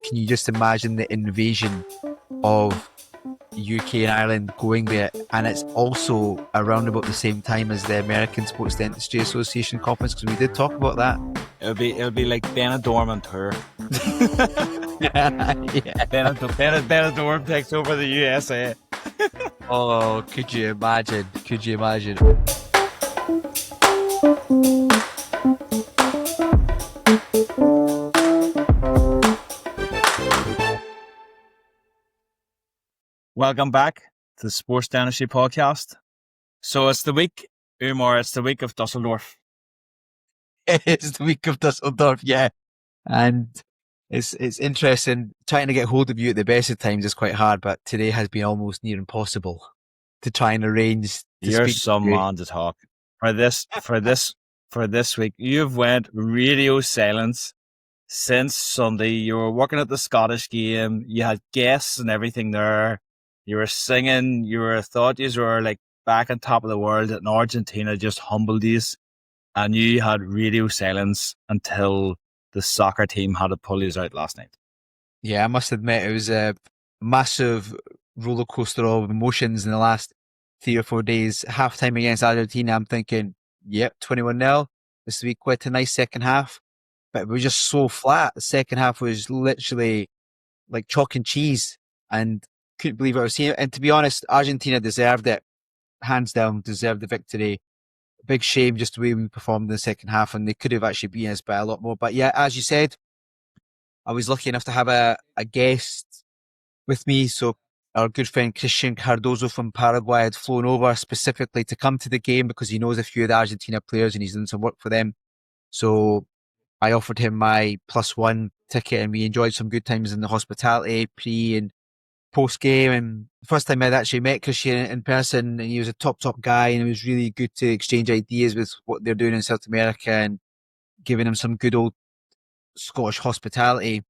can you just imagine the invasion of UK and Ireland going there? And it's also around about the same time as the American Sports Dentistry Association conference, because we did talk about that. It'll be like Benidorm on tour. Yeah. Benidorm takes over the USA. Oh, could you imagine? Could you imagine? Welcome back to the Sports Dentistry podcast. So it's the week, Umar, it's the week of Dusseldorf. It's the week of Dusseldorf, yeah. And it's interesting. Trying to get hold of you at the best of times is quite hard, but today has been almost near impossible to try and arrange. You're some man to talk. For this week, you've went radio silence since Sunday. You were working at the Scottish game. You had guests and everything there. You were singing. You thought you were like back on top of the world, and Argentina just humbled you. And you had radio silence until the soccer team had to pull you out last night. Yeah, I must admit, it was a massive roller coaster of emotions in the last 3 or 4 days. Halftime against Argentina, I'm thinking, yep, 21-0. This will be quite a nice second half. But it was just so flat. The second half was literally like chalk and cheese, and couldn't believe what I was seeing. And to be honest, Argentina deserved it. Hands down, deserved the victory. Big shame just the way we performed in the second half, and they could have actually beaten us by a lot more. But yeah, as you said, I was lucky enough to have a guest with me. So our good friend Christian Cardozo from Paraguay had flown over specifically to come to the game because he knows a few of the Argentina players and he's done some work for them. So I offered him my +1 ticket, and we enjoyed some good times in the hospitality pre and post game. And the first time I'd actually met Christian in person, and he was a top guy, and it was really good to exchange ideas with what they're doing in South America and giving him some good old Scottish hospitality.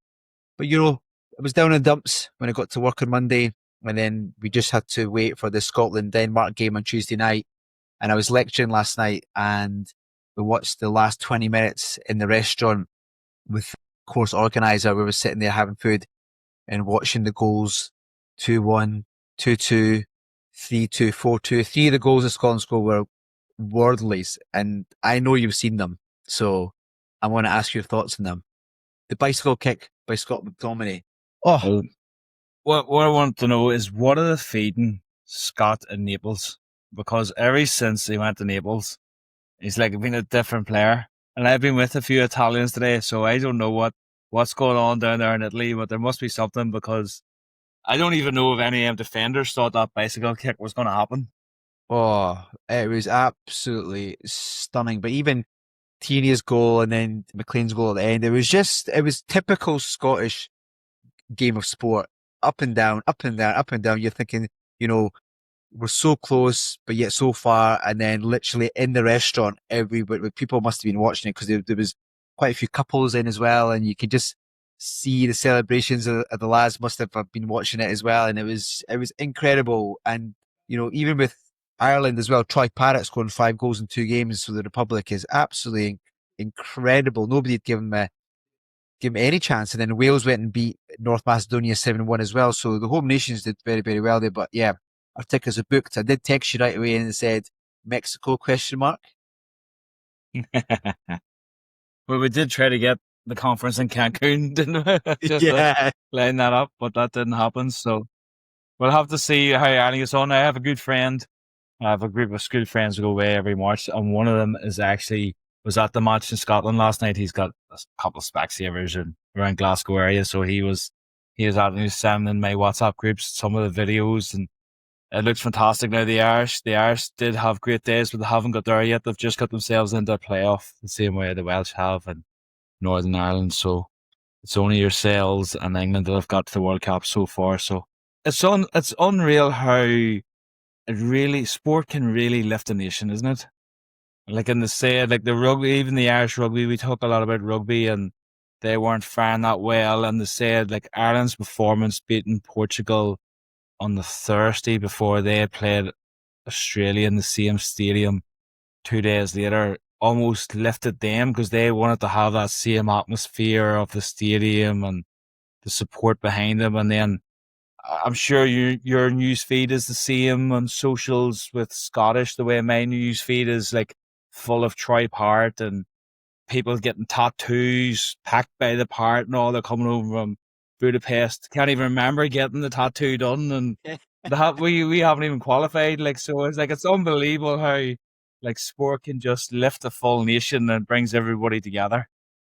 But it was down in the dumps when I got to work on Monday, and then we just had to wait for the Scotland-Denmark game on Tuesday night. And I was lecturing last night, and we watched the last 20 minutes in the restaurant with the course organizer. We were sitting there having food and watching the goals. 2-1, 2-2, 3-2, 4-2. 3 of the goals of Scotland scored were worldlies, and I know you've seen them, so I want to ask your thoughts on them. The bicycle kick by Scott McTominay. Oh, what I want to know is, what are they feeding Scott in Naples? Because ever since he went to Naples, he's like been a different player. And I've been with a few Italians today, so I don't know what's going on down there in Italy, but there must be something, because I don't even know if any defenders thought that bicycle kick was going to happen. Oh, it was absolutely stunning. But even Tierney's goal and then McLean's goal at the end, it was typical Scottish game of sport. Up and down, up and down, up and down. You're thinking, we're so close, but yet so far. And then literally in the restaurant, people must have been watching it, because there was quite a few couples in as well. And you could just see the celebrations of the lads must have been watching it as well. And it was incredible. And, even with Ireland as well, Troy Parrott scoring 5 goals in 2 games for the Republic is absolutely incredible. Nobody had given him any chance. And then Wales went and beat North Macedonia 7-1 as well. So the home nations did very, very well there. But yeah, our tickets are booked. I did text you right away and said, Mexico ? Well, we did try to get the conference in Cancun, didn't we? Just line that up, but that didn't happen. So we'll have to see how Ireland gets on. I have a good friend. I have a group of school friends who go away every March, and one of them was at the match in Scotland last night. He's got a couple of Specsavers around Glasgow area, so he was sending my WhatsApp groups some of the videos, and it looks fantastic. Now the Irish did have great days, but they haven't got there yet. They've just got themselves into a playoff the same way the Welsh have and Northern Ireland. So it's only yourselves and England that have got to the World Cup so far. So it's unreal how sport can really lift a nation, isn't it? Like in the rugby, even the Irish rugby, we talk a lot about rugby, and they weren't faring that well. And they said like Ireland's performance beating Portugal on the Thursday before they had played Australia in the same stadium 2 days later almost lifted them, because they wanted to have that same atmosphere of the stadium, and the support behind them. And then I'm sure your news feed is the same on socials with Scottish, the way my news feed is like full of Troy Part and people getting tattoos packed by the part and all. They're coming over from Budapest. Can't even remember getting the tattoo done, and we haven't even qualified. Like, so it's unbelievable how like sport can just lift a full nation and brings everybody together.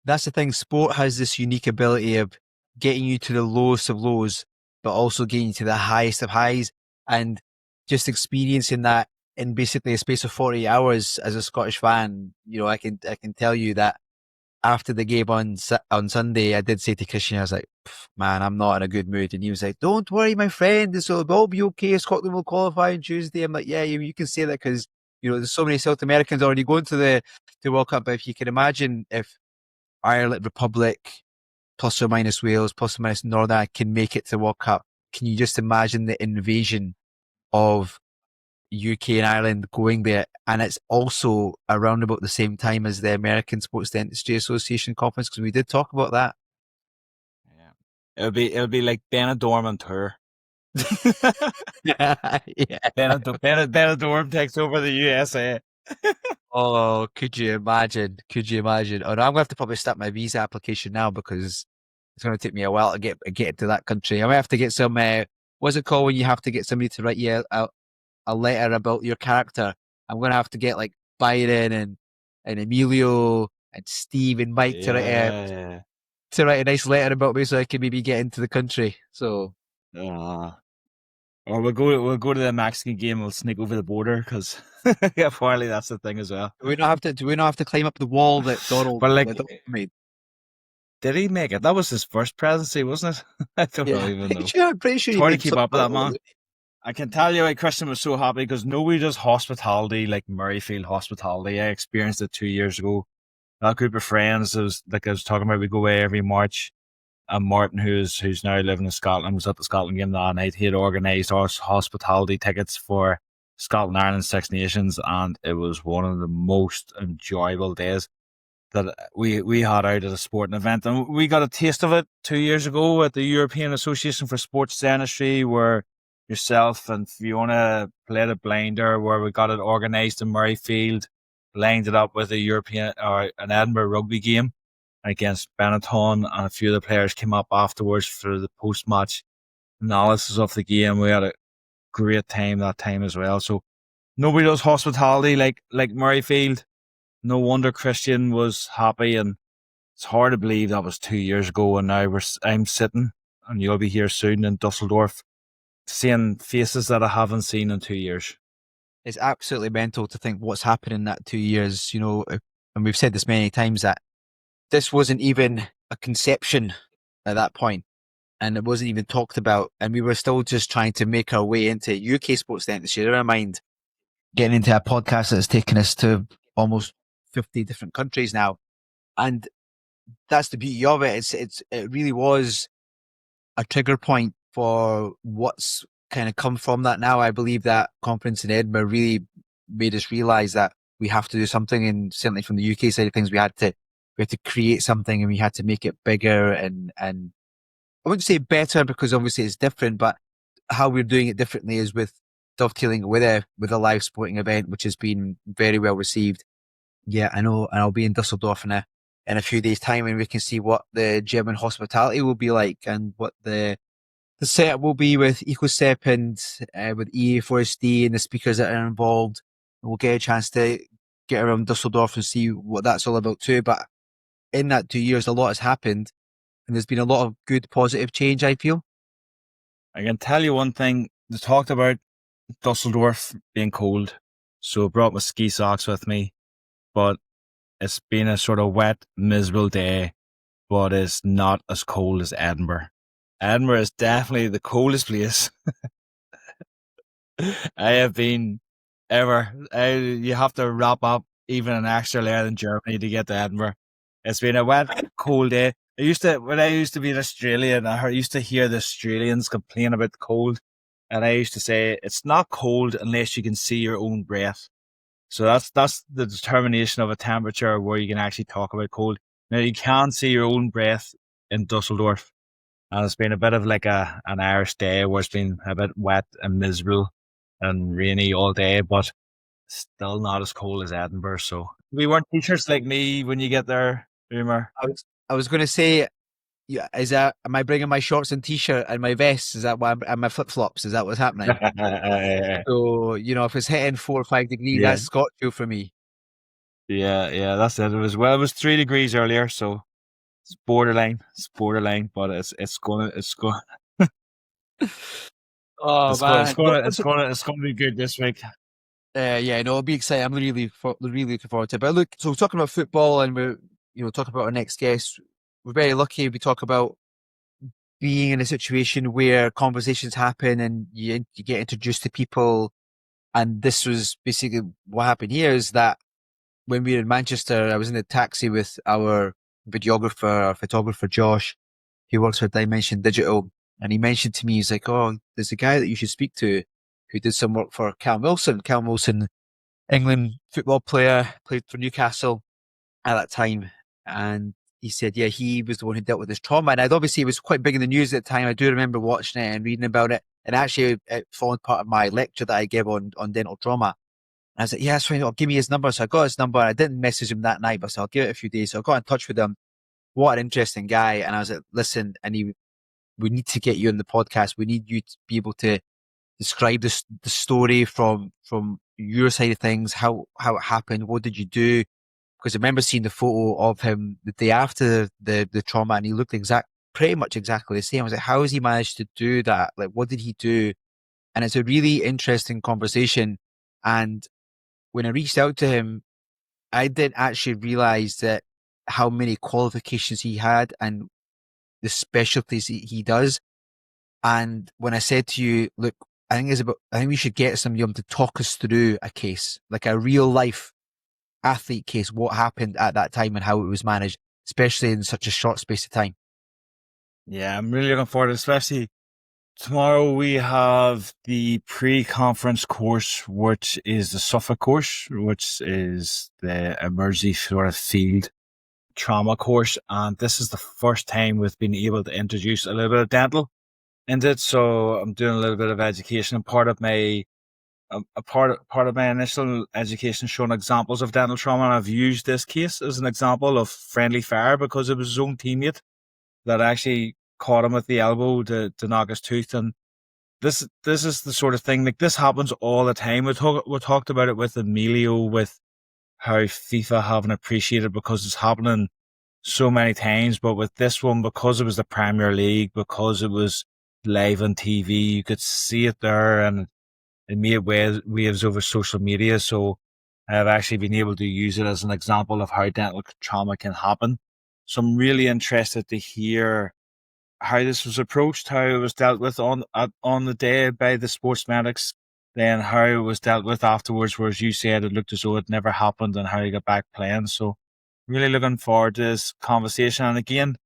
That's the thing. Sport has this unique ability of getting you to the lowest of lows, but also getting you to the highest of highs, and just experiencing that in basically a space of 48 hours as a Scottish fan. I can tell you that after the game on Sunday, I did say to Christian, I was like, man, I'm not in a good mood. And he was like, don't worry, my friend. It'll all be okay. Scotland will qualify on Tuesday. I'm like, yeah, you can say that because, there's so many South Americans already going to the World Cup. But if you can imagine if Ireland, Republic, plus or minus Wales, plus or minus Northern Ireland can make it to the World Cup, can you just imagine the invasion of UK and Ireland going there? And it's also around about the same time as the American Sports Dentistry Association conference, because we did talk about that. Yeah, it'll be like Benidorm on tour. Yeah. Benidorm takes over the USA. Oh, could you imagine? Could you imagine? Oh, no, I'm going to have to probably start my visa application now because it's going to take me a while to get to that country. I might have to get some, what's it called when you have to get somebody to write you a letter about your character? I'm going to have to get like Byron and Emilio and Steve and Mike to write a nice letter about me so I can maybe get into the country. So, or we'll go to the Mexican game. We'll sneak over the border because apparently that's the thing as well. Do we not have to climb up the wall that Donald made? Did he make it? That was his first presidency, wasn't it? I don't even know. Sure, I'm pretty sure. It's hard to keep up with that, man. I can tell you, Christian was so happy because nobody does hospitality like Murrayfield hospitality. I experienced it 2 years ago. That group of friends, I was talking about, we go away every March. And Martin, who's now living in Scotland, was at the Scotland game that night. He had organised our hospitality tickets for Scotland, Ireland, Six Nations, and it was one of the most enjoyable days that we had out at a sporting event. And we got a taste of it 2 years ago at the European Association for Sports Dentistry, where yourself and Fiona played a blinder, where we got it organised in Murrayfield, lined it up with an Edinburgh rugby game against Benetton, and a few of the players came up afterwards for the post-match analysis of the game. We had a great time that time as well. So nobody does hospitality like Murrayfield. No wonder Christian was happy, and it's hard to believe that was 2 years ago, and now I'm sitting, and you'll be here soon in Dusseldorf, seeing faces that I haven't seen in 2 years. It's absolutely mental to think what's happened in that 2 years, and we've said this many times that this wasn't even a conception at that point, and it wasn't even talked about, and we were still just trying to make our way into UK sports dentistry. Never mind getting into a podcast that's taken us to almost 50 different countries now, and that's the beauty of it. It really was a trigger point for what's kind of come from that now. I believe that conference in Edinburgh really made us realize that we have to do something, and certainly from the UK side of things, we had to create something, and we had to make it bigger and I wouldn't say better because obviously it's different, but how we're doing it differently is with dovetailing with a live sporting event, which has been very well received. Yeah, I know, and I'll be in Dusseldorf in a few days' time, and we can see what the German hospitality will be like and what the setup will be with EcoSep and with EA4SD and the speakers that are involved. We'll get a chance to get around Dusseldorf and see what that's all about too. But in that 2 years, a lot has happened, and there's been a lot of good, positive change, I feel. I can tell you one thing. They talked about Dusseldorf being cold, so I brought my ski socks with me, but it's been a sort of wet, miserable day, but it's not as cold as Edinburgh. Edinburgh is definitely the coldest place I have been ever. You have to wrap up even an extra layer in Germany to get to Edinburgh. It's been a wet, cold day. When I used to be in Australia, and I used to hear the Australians complain about the cold, and I used to say it's not cold unless you can see your own breath. So that's the determination of a temperature where you can actually talk about cold. Now you can see your own breath in Dusseldorf. And it's been a bit of like an Irish day where it's been a bit wet and miserable and rainy all day, but still not as cold as Edinburgh. So we weren't t-shirts like me when you get there, Boomer. I was going to say, yeah, am I bringing my shorts and t-shirt and my vest? Is that why and my flip-flops? Is that what's happening? So, if it's hitting 4 or 5 degrees, Yeah, that's Scotch chill for me. yeah, that's it. It was 3 degrees earlier, so it's borderline, but it's going Oh man, look, listen, it's going to be good this week. yeah, no, it'll be exciting. I'm really looking forward to it. But look, so talking about football, and we're talking about our next guest. We're very lucky. We talk about being in a situation where conversations happen and you get introduced to people. And this was basically what happened here. Is that when we were in Manchester, I was in the taxi with our videographer, our photographer Josh, who works for Dimension Digital, and he mentioned to me, he's like, "Oh, there's a guy that you should speak to, who did some work for Callum Wilson. Callum Wilson, England football player, played for Newcastle at that time." And he said, yeah, he was the one who dealt with this trauma. And obviously it was quite big in the news at the time. I do remember watching it and reading about it. And actually it formed part of my lecture that I gave on dental trauma. And I was like, yeah, that's fine. I'll give me his number. So I got his number. I didn't message him that night, but so I'll give it a few days. So I got in touch with him. What an interesting guy. And I was like, listen, we need to get you on the podcast. We need you to be able to describe the story from your side of things, how it happened. What did you do? Because I remember seeing the photo of him the day after the trauma, and he looked pretty much exactly the same. I was like, how has he managed to do that? Like, what did he do? And it's a really interesting conversation. And when I reached out to him, I didn't actually realize that how many qualifications he had and the specialties he does. And when I said to you, look, I think we should get somebody on to talk us through a case, like a real life athlete case, what happened at that time and how it was managed, especially in such a short space of time. Yeah, I'm really looking forward to it, especially tomorrow. We have the pre-conference course, which is the Suffolk course, which is the emergency sort of field trauma course. And this is the first time we've been able to introduce a little bit of dental into it. So I'm doing a little bit of education, and part of my part of my initial education showing examples of dental trauma. And I've used this case as an example of friendly fire because it was his own teammate that actually caught him with the elbow to knock his tooth. And this is the sort of thing, like, this happens all the time. We talked about it with Emilio, with how FIFA haven't appreciated because it's happening so many times. But with this one, because it was the Premier League, because it was live on TV, you could see it there, and it made waves over social media. So I've actually been able to use it as an example of how dental trauma can happen. So I'm really interested to hear how this was approached, how it was dealt with on the day by the sports medics, then how it was dealt with afterwards, whereas you said it looked as though it never happened, and how you got back playing. So really looking forward to this conversation. And again,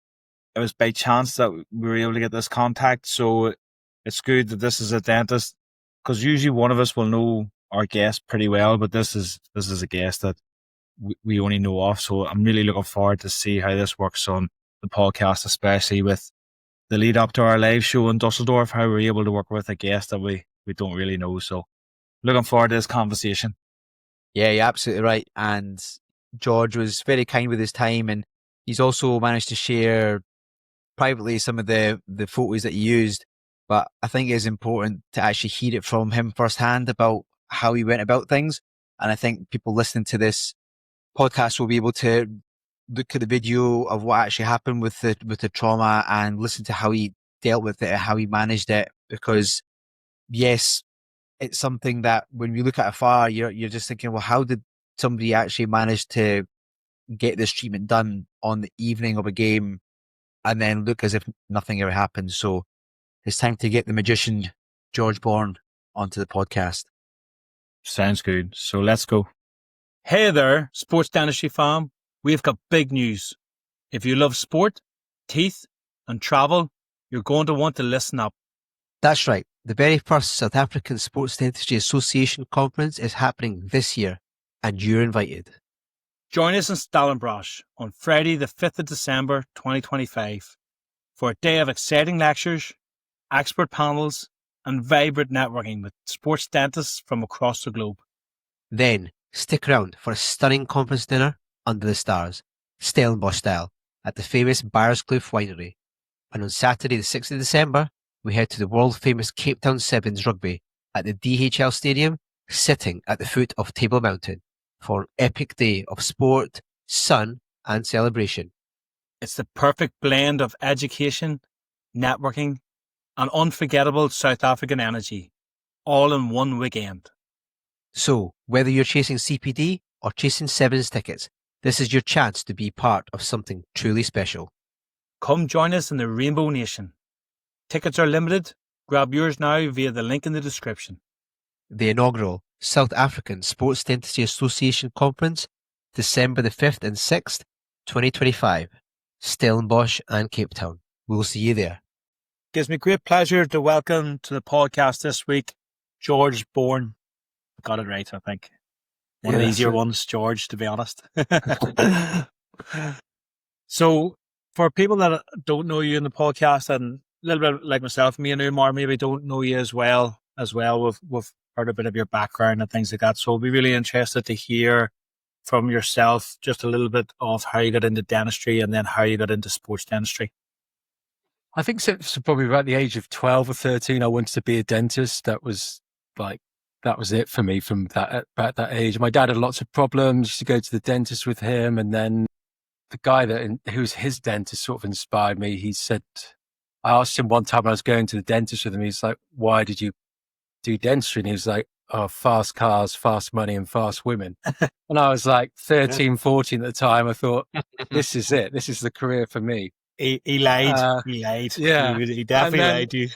it was by chance that we were able to get this contact. So it's good that this is a dentist, because usually one of us will know our guest pretty well, but this is a guest that we only know of. So I'm really looking forward to see how this works on the podcast, especially with the lead up to our live show in Dusseldorf, how we're able to work with a guest that we don't really know. So looking forward to this conversation. Yeah, you're absolutely right. And George was very kind with his time, and he's also managed to share privately some of the photos that he used. But I think it is important to actually hear it from him firsthand about how he went about things. And I think people listening to this podcast will be able to look at the video of what actually happened with the trauma and listen to how he dealt with it and how he managed it. Because yes, it's something that when we look at afar, you're just thinking, well, how did somebody actually manage to get this treatment done on the evening of a game and then look as if nothing ever happened? So it's time to get the magician George Bourne onto the podcast. Sounds good. So let's go. Hey there, Sports Dentistry fam. We've got big news. If you love sport, teeth, and travel, you're going to want to listen up. That's right. The very first South African Sports Dentistry Association conference is happening this year, and you're invited. Join us in Stellenbosch on Friday, the 5th of December, 2025. for a day of exciting lectures, expert panels, and vibrant networking with sports dentists from across the globe. Then stick around for a stunning conference dinner under the stars, Stellenbosch style, at the famous Kloof Winery. And on Saturday the 6th of December, we head to the world-famous Cape Town Sevens rugby at the DHL Stadium, sitting at the foot of Table Mountain, for an epic day of sport, sun, and celebration. It's the perfect blend of education, networking, and unforgettable South African energy, all in one weekend. So, whether you're chasing CPD or chasing Sevens tickets, this is your chance to be part of something truly special. Come join us in the Rainbow Nation. Tickets are limited. Grab yours now via the link in the description. The inaugural South African Sports Dentistry Association Conference, December the 5th and 6th, 2025, Stellenbosch and Cape Town. We'll see you there. Gives me great pleasure to welcome to the podcast this week, George Bourne. I got it right, I think. One of the easier ones, George, to be honest. So, for people that don't know you in the podcast, and a little bit like myself, me and Umar maybe don't know you as well. We've heard a bit of your background and things like that. So, we'll be really interested to hear from yourself just a little bit of how you got into dentistry and then how you got into sports dentistry. I think since probably about the age of 12 or 13, I wanted to be a dentist. That was it for me from about that age. My dad had lots of problems. Used to go to the dentist with him, and then the guy who was his dentist sort of inspired me. He said, I asked him one time when I was going to the dentist with him, he's like, "Why did you do dentistry?" And he was like, "Oh, fast cars, fast money, and fast women." And I was like 13, 14 at the time. I thought, this is it. This is the career for me. He lied. He lied. Yeah. He definitely lied to you.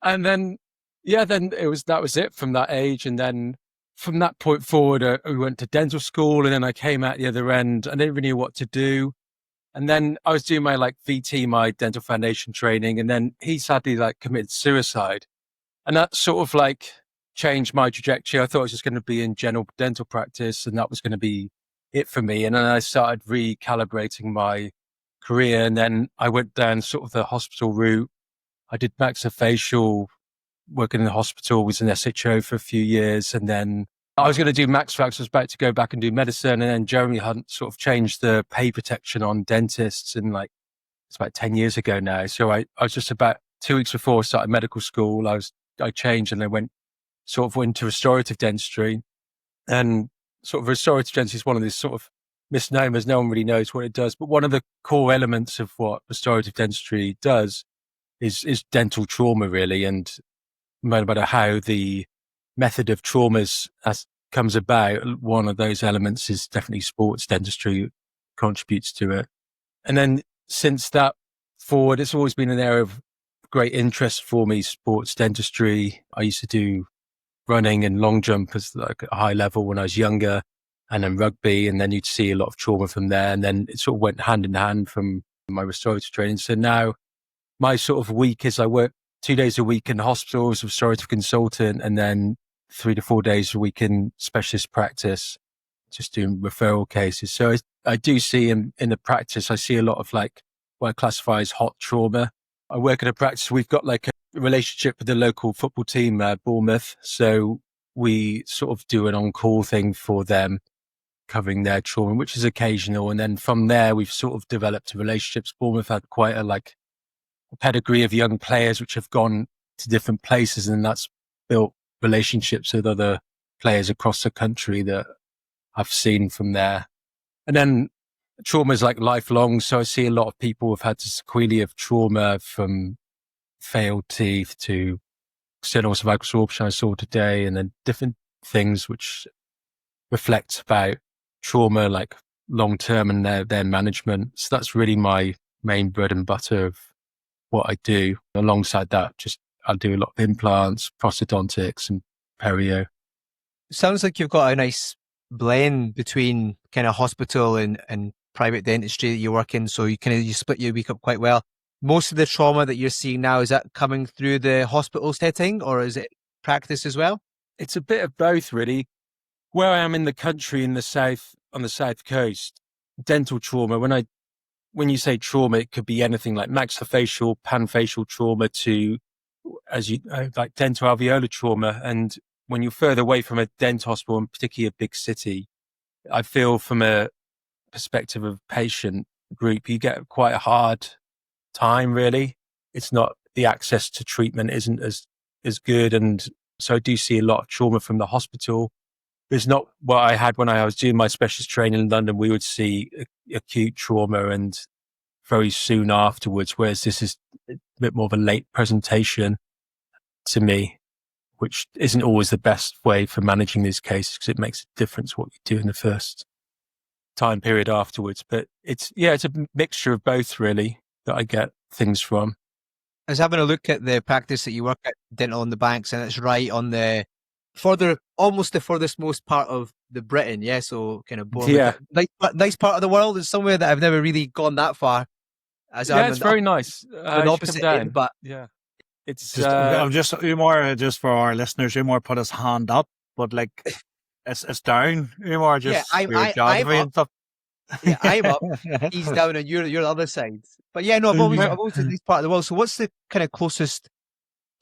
And then, then that was it from that age. And then from that point forward, we went to dental school, and then I came out the other end. I didn't really know what to do. And then I was doing my VT, my dental foundation training. And then he sadly committed suicide. And that sort of changed my trajectory. I thought I was just going to be in general dental practice, and that was going to be it for me. And then I started recalibrating my career, and then I went down sort of the hospital route. I did maxillofacial, working in the hospital, was an SHO for a few years, and then I was going to do maxfax. I was about to go back and do medicine, and then Jeremy Hunt sort of changed the pay protection on dentists, and it's about 10 years ago now. So I was just about 2 weeks before I started medical school. I changed, and I went into restorative dentistry, and sort of restorative dentistry is one of these sort of misnomers. No one really knows what it does, but one of the core elements of what restorative dentistry does is dental trauma, really. And no matter how the method of traumas comes about, one of those elements is definitely sports dentistry contributes to it. And then since that forward, it's always been an area of great interest for me, sports dentistry. I used to do running and long jump as a high level when I was younger, and then rugby, and then you'd see a lot of trauma from there. And then it sort of went hand in hand from my restorative training. So now my sort of week is I work 2 days a week in the hospital as a restorative consultant, and then 3 to 4 days a week in specialist practice, just doing referral cases. So I do see in the practice, I see a lot of what I classify as hot trauma. I work in a practice, we've got a relationship with the local football team, Bournemouth. So we sort of do an on-call thing for them, covering their trauma, which is occasional. And then from there, we've sort of developed relationships. Bournemouth had quite a pedigree of young players which have gone to different places, and that's built relationships with other players across the country that I've seen from there. And then trauma is lifelong. So I see a lot of people who've had sequelae of trauma, from failed teeth to external cervical absorption I saw today, and then different things which reflect about trauma, long term, and their management. So that's really my main bread and butter of what I do. Alongside that, I do a lot of implants, prosthodontics, and perio. Sounds like you've got a nice blend between kind of hospital and private dentistry that you work in. So you split your week up quite well. Most of the trauma that you're seeing now, is that coming through the hospital setting, or is it practice as well? It's a bit of both, really. Where I am in the country, on the south coast, dental trauma, when I when you say trauma, it could be anything like maxillofacial, panfacial trauma to, like dental alveolar trauma. And when you're further away from a dental hospital, and particularly a big city, I feel from a perspective of patient group, you get quite a hard time, really. It's not, the access to treatment isn't as good. And so I do see a lot of trauma from the hospital. It's not what I had when I was doing my specialist training in London. We would see acute trauma and very soon afterwards, whereas this is a bit more of a late presentation to me, which isn't always the best way for managing these cases because it makes a difference what you do in the first time period afterwards. But it's a mixture of both, really, that I get things from. I was having a look at the practice that you work at, Dental on the Banks, and it's right on the almost the furthest most part of the Britain, yeah. So kind of Bournemouth, nice part of the world. It's somewhere that I've never really gone that far. It's very nice. An opposite end, but yeah, it's. I'm just Umar, just for our listeners, Umar put his hand up, but like it's down. Umar just I'm up. Yeah, I'm up. He's down, and you're the other side. But yeah, no, I've always in this part of the world. So what's the kind of closest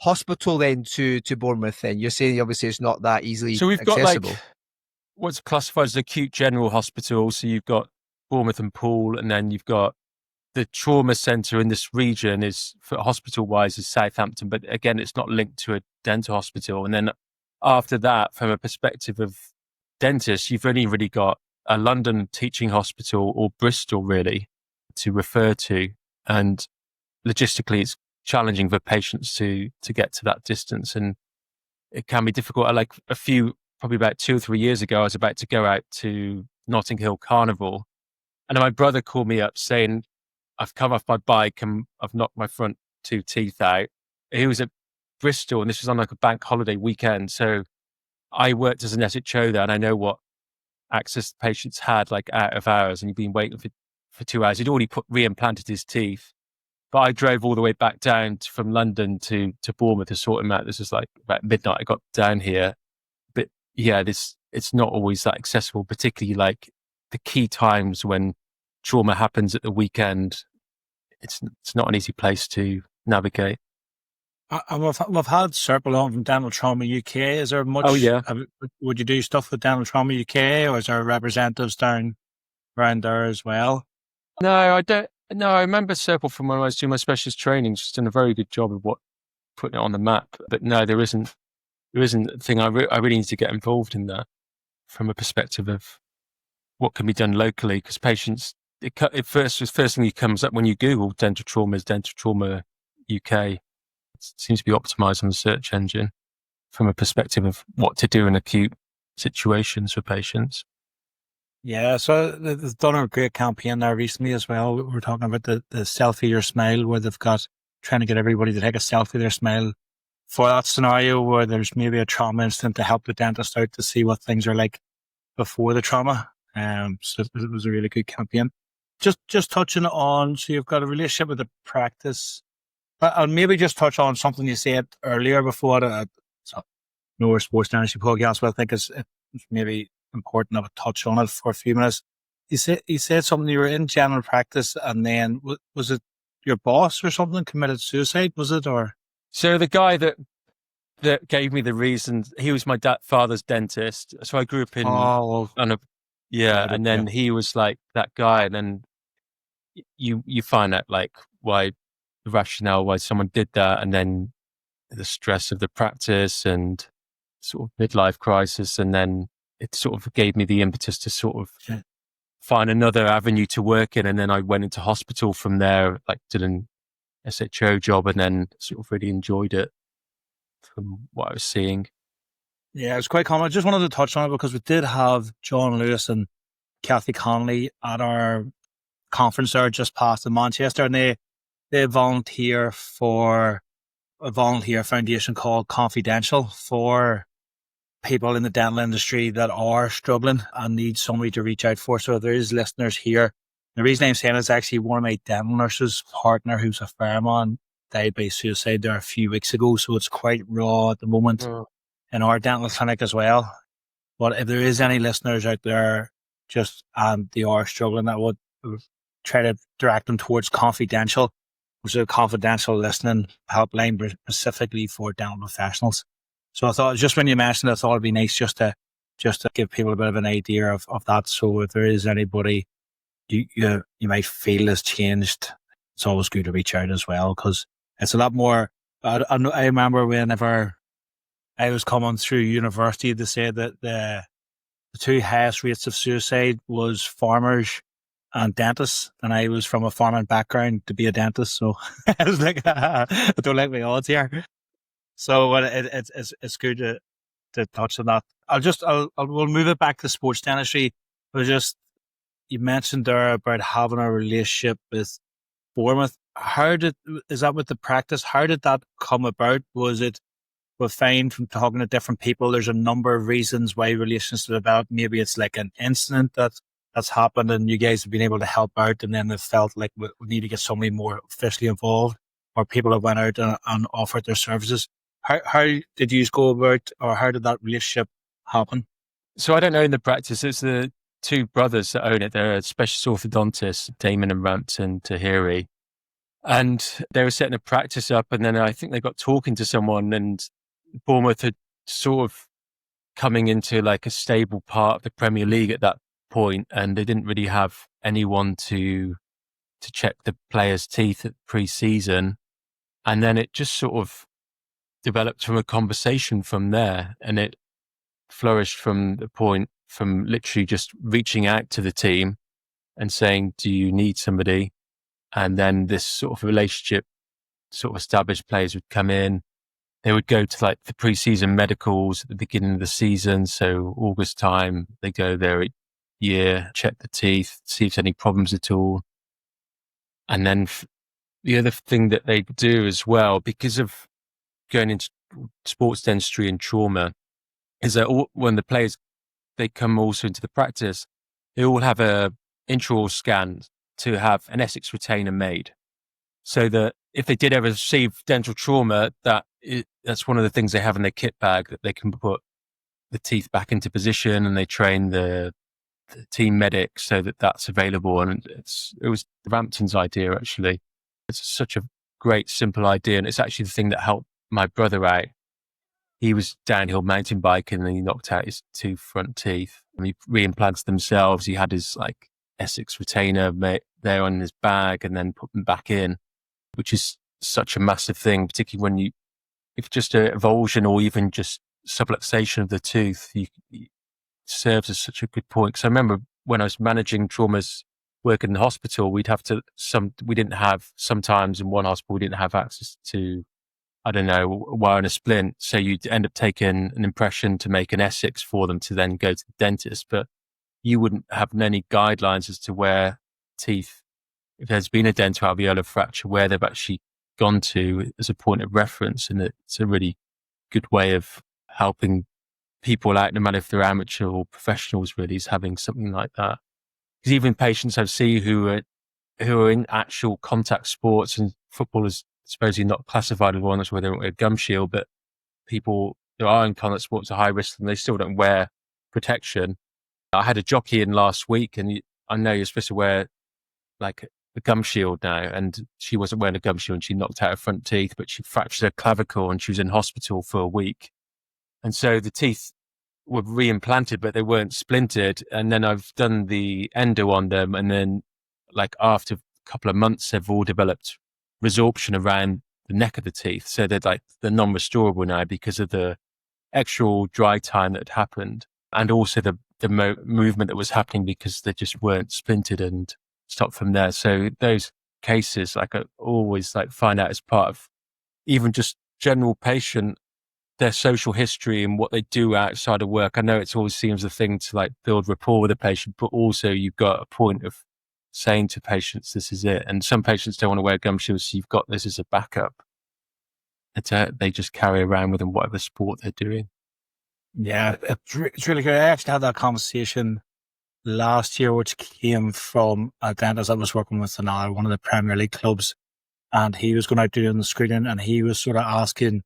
hospital then to Bournemouth? Then you're saying obviously it's not that easily so we've accessible. Got like what's classified as acute general hospital. So you've got Bournemouth and Poole, and then you've got the trauma centre in this region is, for hospital wise, is Southampton. But again, it's not linked to a dental hospital. And then after that, from a perspective of dentists, you've only really got a London teaching hospital or Bristol really to refer to. And logistically, it's challenging for patients to get to that distance, and it can be difficult. Like probably about 2 or 3 years ago, I was about to go out to Notting Hill Carnival, and my brother called me up saying, I've come off my bike and I've knocked my front 2 teeth out. He was at Bristol, and this was on like a bank holiday weekend. So I worked as an SHO there, and I know what access the patients had like out of hours, and you've been waiting for 2 hours. He'd already reimplanted his teeth. But I drove all the way back down from London to Bournemouth to sort him out. This was like about midnight. I got down here. But yeah, it's not always that accessible, particularly like the key times when trauma happens at the weekend. It's not an easy place to navigate. We've had Serpil on from Dental Trauma UK. Is there much? Oh, yeah. Would you do stuff with Dental Trauma UK, or is there representatives down around there as well? No, I don't. No, I remember Serpil from when I was doing my specialist training. She's done a very good job of putting it on the map. But no, there isn't a thing. I really need to get involved in that from a perspective of what can be done locally, because patients, first thing that comes up when you Google dental trauma is Dental Trauma UK. It seems to be optimized on the search engine from a perspective of what to do in acute situations for patients. Yeah, so they've done a great campaign there recently as well. We're talking about the selfie your smile, where they've got trying to get everybody to take a selfie of their smile for that scenario where there's maybe a trauma incident, to help the dentist out to see what things are like before the trauma. So it was a really good campaign. Just touching on, so you've got a relationship with the practice. I'll maybe just touch on something you said earlier before no sports dentistry podcast, but I think it's maybe important to have a touch on it for a few minutes. You said something, you were in general practice, and then was it your boss or something committed suicide? Was it, or? So the guy that gave me the reason, he was my father's dentist. So I grew up in and then he was like that guy, and then you find out like why the rationale why someone did that, and then the stress of the practice and sort of midlife crisis, and then it sort of gave me the impetus to sort of find another avenue to work in. And then I went into hospital from there, like did an SHO job, and then sort of really enjoyed it from what I was seeing. Yeah, it was quite common. I just wanted to touch on it because we did have John Lewis and Kathy Connolly at our conference there just past in Manchester, and they volunteer for a volunteer foundation called Confidential for people in the dental industry that are struggling and need somebody to reach out for. So there is listeners here. The reason I'm saying it's actually one of my dental nurses' partner, who's a fireman, died by suicide there a few weeks ago. So it's quite raw at the moment in our dental clinic as well. But if there is any listeners out there and they are struggling, that would try to direct them towards confidential, which is a confidential listening helpline specifically for dental professionals. So I thought, just when you mentioned it, I thought it'd be nice just to give people a bit of an idea of that. So if there is anybody you might feel has changed, it's always good to reach out as well, because it's a lot more. I remember whenever I was coming through university, they said that the two highest rates of suicide was farmers and dentists, and I was from a farming background to be a dentist, so I was like, I don't like my odds here. So it's good to touch on that. We'll move it back to sports dentistry. You mentioned there about having a relationship with Bournemouth. Is that with the practice? How did that come about? Was it, we find from talking to different people, there's a number of reasons why relations develop. Maybe it's like an incident that's happened and you guys have been able to help out, and then they felt like we need to get somebody more officially involved, or people have went out and offered their services. How did you go about, or how did that relationship happen? So I don't own the practice. It's the two brothers that own it. They're specialist orthodontists, Damon and Rampton Tahiri. And they were setting a practice up, and then I think they got talking to someone, and Bournemouth had sort of coming into like a stable part of the Premier League at that point, and they didn't really have anyone to check the players' teeth at pre-season. And then it just sort of developed from a conversation from there, and it flourished from the point from literally just reaching out to the team and saying, do you need somebody? And then this sort of relationship, sort of established players would come in. They would go to like the pre-season medicals at the beginning of the season. So August time, they go there a year, check the teeth, see if there's any problems at all. And then the other thing that they do as well, because of going into sports dentistry and trauma, is that when the players, they come also into the practice, they all have a intraoral scan to have an Essex retainer made, so that if they did ever receive dental trauma, that's one of the things they have in their kit bag, that they can put the teeth back into position, and they train the team medic so that that's available. And it was Rampton's idea, actually. It's such a great, simple idea, and it's actually the thing that helped my brother out. He was downhill mountain biking and he knocked out his two front teeth. And he reimplanted themselves. He had his like Essex retainer there on his bag and then put them back in, which is such a massive thing, particularly when if just an avulsion or even just subluxation of the tooth, it serves as such a good point. Because I remember when I was managing traumas, working in the hospital, sometimes in one hospital, we didn't have access to, I don't know, wire and a splint. So you'd end up taking an impression to make an Essex for them to then go to the dentist. But you wouldn't have any guidelines as to where teeth, if there's been a dental alveolar fracture, where they've actually gone to as a point of reference. And it's a really good way of helping people out, no matter if they're amateur or professionals, really, is having something like that. Because even patients I see who are in actual contact sports, and football is supposedly not classified as one, that's where they don't wear a gum shield, but people who are in contact sports are high risk and they still don't wear protection. I had a jockey in last week, and I know you're supposed to wear like a gum shield now, and she wasn't wearing a gum shield and she knocked out her front teeth, but she fractured her clavicle and she was in hospital for a week. And so the teeth were reimplanted, but they weren't splintered. And then I've done the endo on them, and then like after a couple of months, they've all developed resorption around the neck of the teeth. So they're non-restorable now because of the actual dry time that had happened, and also the movement that was happening because they just weren't splintered and stopped from there. So those cases, I always find out as part of even just general patient, their social history and what they do outside of work. I know it always seems a thing to build rapport with a patient, but also you've got a point of saying to patients, this is it. And some patients don't want to wear gum shields, so you've got this as a backup. They just carry around with them whatever sport they're doing. Yeah, it's really good. I actually had that conversation last year, which came from a dentist I was working with in one of the Premier League clubs. And he was going out doing the screening, and he was sort of asking,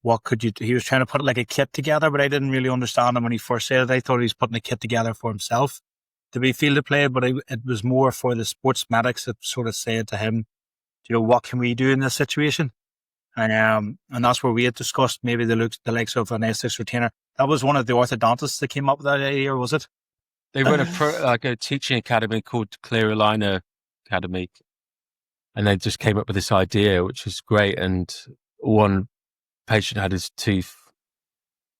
he was trying to put like a kit together, but I didn't really understand him when he first said it. I thought he was putting a kit together for himself to be fielded play, but it was more for the sports medics that sort of said to him, what can we do in this situation? And that's where we had discussed maybe the likes of an Essex retainer. That was one of the orthodontists that came up with that idea, was it? They run a teaching academy called Clear Aligner Academy. And they just came up with this idea, which is great. And one patient had his tooth,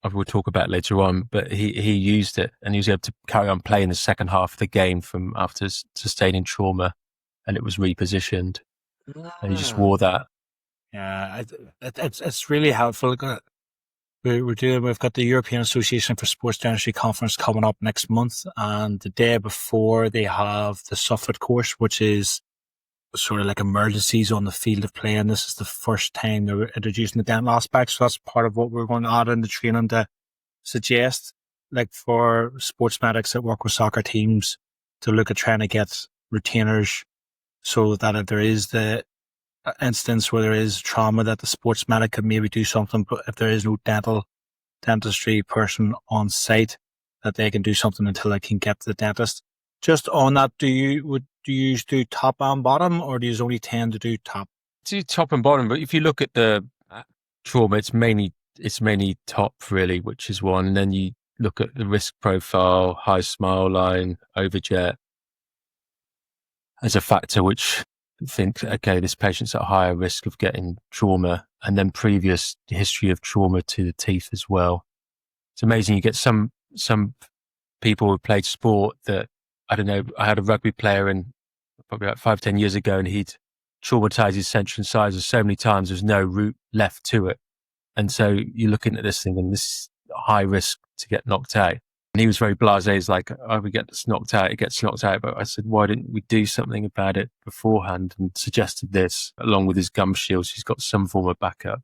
I will talk about later on, but he used it and he was able to carry on playing the second half of the game from after sustaining trauma, and it was repositioned. And he just wore that. Yeah, it's really helpful. We've got the European Association for Sports Dentistry conference coming up next month, and the day before they have the Suffolk course, which is sort of like emergencies on the field of play, and this is the first time they're introducing the dental aspect. So that's part of what we're going to add in the training to suggest, like for sports medics that work with soccer teams, to look at trying to get retainers so that if there is the instance where there is trauma, that the sports medic can maybe do something, but if there is no dentistry person on site, that they can do something until they can get to the dentist. Just on that, do you do top and bottom, or do you only tend to do top? Do top and bottom, but if you look at the trauma, it's mainly top really, which is one. And then you look at the risk profile, high smile line, overjet as a factor, which think, okay, this patient's at higher risk of getting trauma, and then previous history of trauma to the teeth as well. It's amazing. You get some people who played sport that, I don't know, I had a rugby player in probably about 5-10 years ago, and he'd traumatized his central incisors so many times, there's no route left to it. And so you're looking at this thing, and this is high risk to get knocked out. And he was very blasé. He's like, oh, we get this knocked out, it gets knocked out. But I said, why didn't we do something about it beforehand? And suggested this, along with his gum shields. He's got some form of backup.